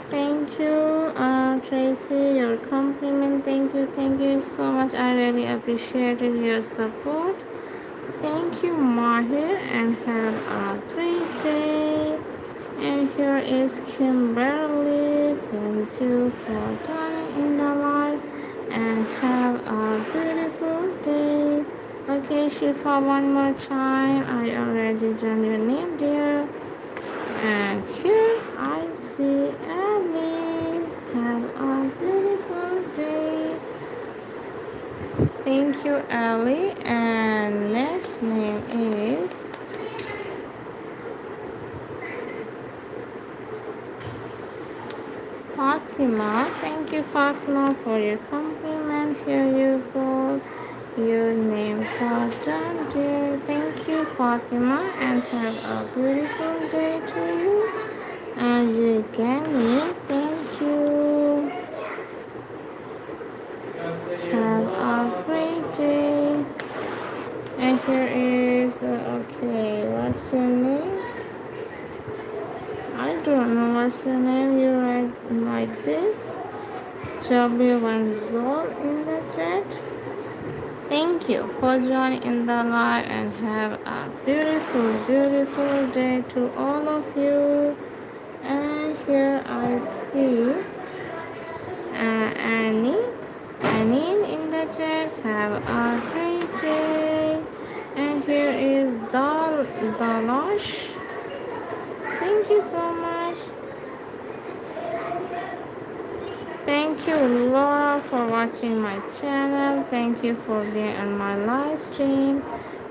Thank you, Tracy, your compliment. Thank you so much. I really appreciated your support. Thank you, Mahir, and have a great day. And here is Kimberly. Thank you for joining in the live and have a beautiful day. Okay, Shifa, one more time. I already done your name, dear. And here I see Abby. Have a beautiful day. Thank you, Ali. And next name is Fatima. Thank you, Fatima, for your compliment. Here you go. Your name got done, dear. Thank you, Fatima, and have a beautiful day to you. And Yegani, thank you. Have a great day. And here is, okay, what's your name? I don't know what's your name. You write like this. W1Zol in the chat. Thank you for joining in the live and have a beautiful, beautiful day to all of you. And here I see Annie. Annie in the chat. Have a great day. And here is Dalash. Thank you so much. Thank you, Laura, for watching my channel. Thank you for being on my live stream.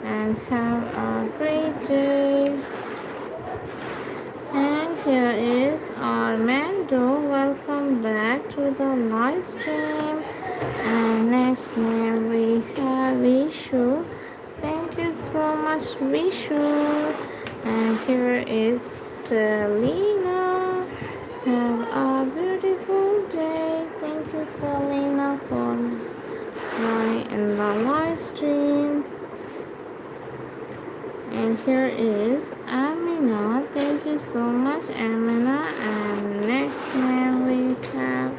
And have a great day. And here is Armando. Welcome back to the live stream. And next name we have Vishu. Thank you so much, Vishu. And here is Selena. Have a beautiful day. Thank you, Selena, for joining in the live stream. And here is Amina. Thank you so much, Amina. And next name we have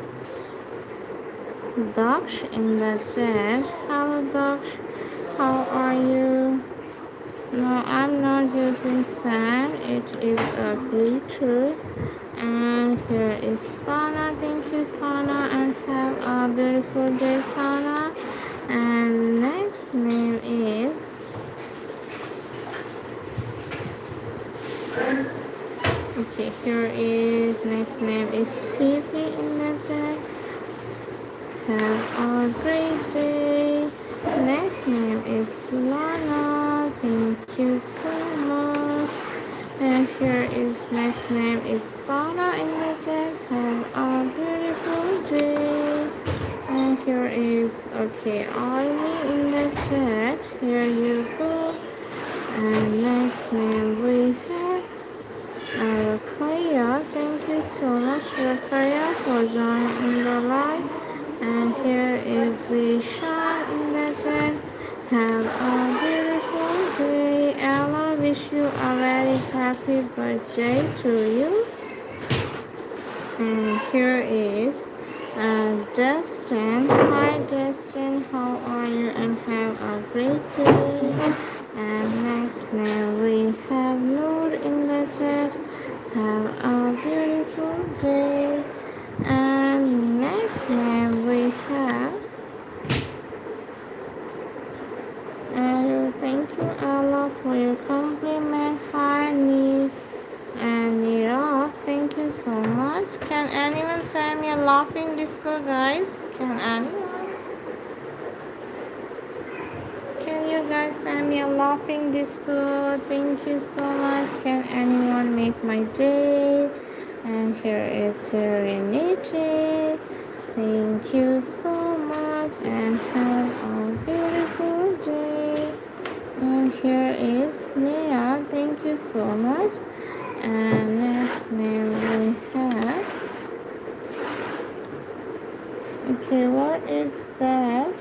Daksh in the chat. Hello, Daksh. How are you? No, I'm not using sand. It is a glitter. And here is Tana. Thank you, Tana. And have a beautiful day, Tana. And next name is Okay, here is next name is Fifi in the chat. Have a great day. Next name is Lana. Thank you so much. And here is next name is Donna in the chat. Have a beautiful day. And here is okay Army in the chat. Here you go. And next name we have Rakaya. Thank you so much, Rakaya, for joining the live. And here is the Sean in the chat. Have a beautiful day. Ella, wish you a very happy birthday to you. And here is Justin. Hi, Justin. How are you? And have a great day. And next name we have Noor in the chat. Have a beautiful day. And next name we have. And thank you, Allah, for your compliment. Hi, Need. And NidArt, thank you so much. Can anyone send me a laughing disco, guys? Can anyone? Can you guys send me a laughing disco? Thank you so much. Can anyone make my day? And here is Serenity. Thank you so much and have a beautiful day. And here is Mia. Thank you so much. And next name we have. Okay, what is that?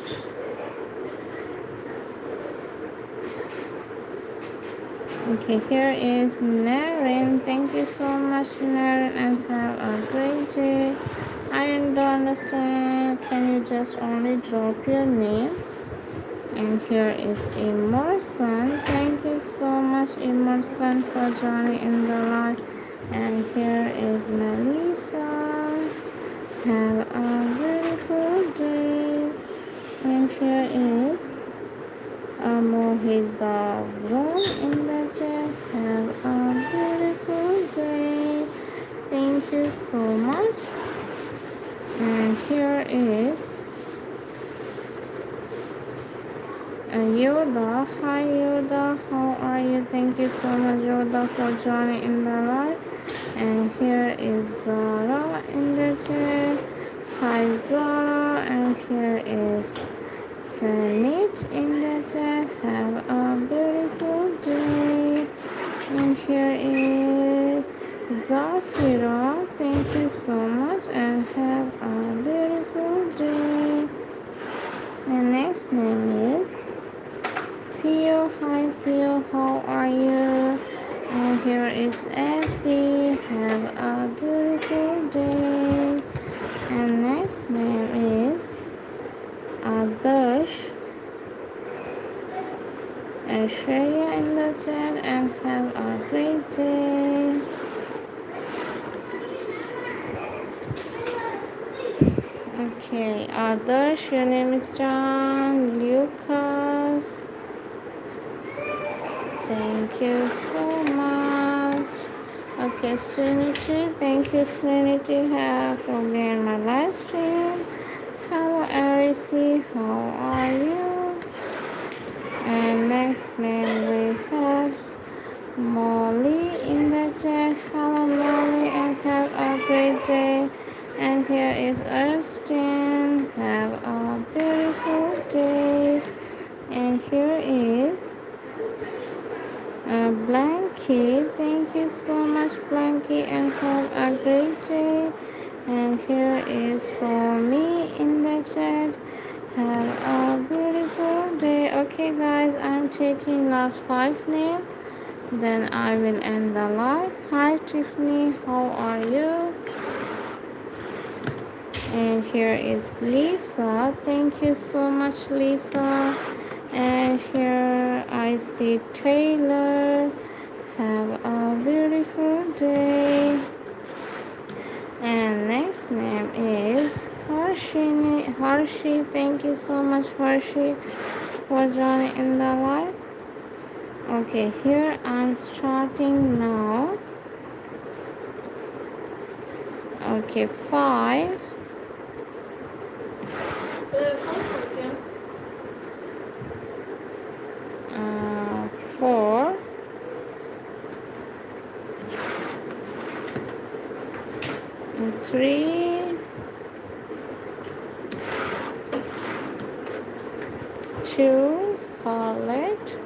Okay, here is Naren. Thank you so much, Naren, and have a great day. I don't understand. Can you just only drop your name? And here is Emerson. Thank you so much, Emerson, for joining in the live. And here is Melissa. Have a beautiful day. And here is Mohida in the chat. Have a beautiful day. Thank you so much. And here is Yoda. Hi Yoda, how are you? Thank you so much, Yoda, for joining in the live. And here is Zara in the chat. Hi Zara. And here is Sanit in the chat. Have a beautiful day. And here is Zafira. Thank you so much and have a beautiful day. And next name is Theo. Hi Theo, how are you? And here is Effie. Have a beautiful day. And next name is Adarsh. And share in the chat and have a great day. Okay, Adarsh, your name is John Lucas. Thank you so much. Okay, Srinity, thank you, Srinity, for being in my live stream. Hello, Arisi, how are you? And next name we have Molly in the chat. Hello, Molly, and have a great day. And here is Erskine. Have a beautiful day. And here is Blanky. Thank you so much, Blanky, and have a great day. And here is Somi in the chat. Have a beautiful day. Okay, guys, I'm taking last 5 names. Then I will end the live. Hi, Tiffany. How are you? And here is Lisa. Thank you so much, Lisa. And here I see Taylor. Have a beautiful day. And next name is Hershey. Thank you so much, Hershey, for joining in the live. Okay, here I'm starting now. Okay, 5, 4, 3, 2, Scarlett,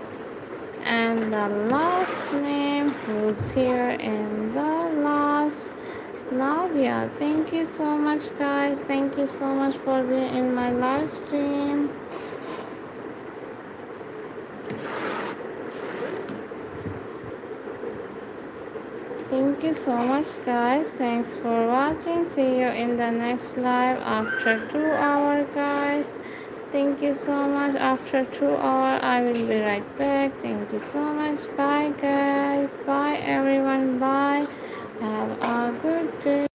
and the last name who's here in the last, Lavia. Thank you so much, guys. Thank you so much for being in my live stream. Thank you so much, guys. Thanks for watching. See you in the next live after 2 hours, guys. Thank you so much. After 2 hours, I will be right back. Thank you so much. Bye, guys. Bye, everyone. Bye. Have a good day.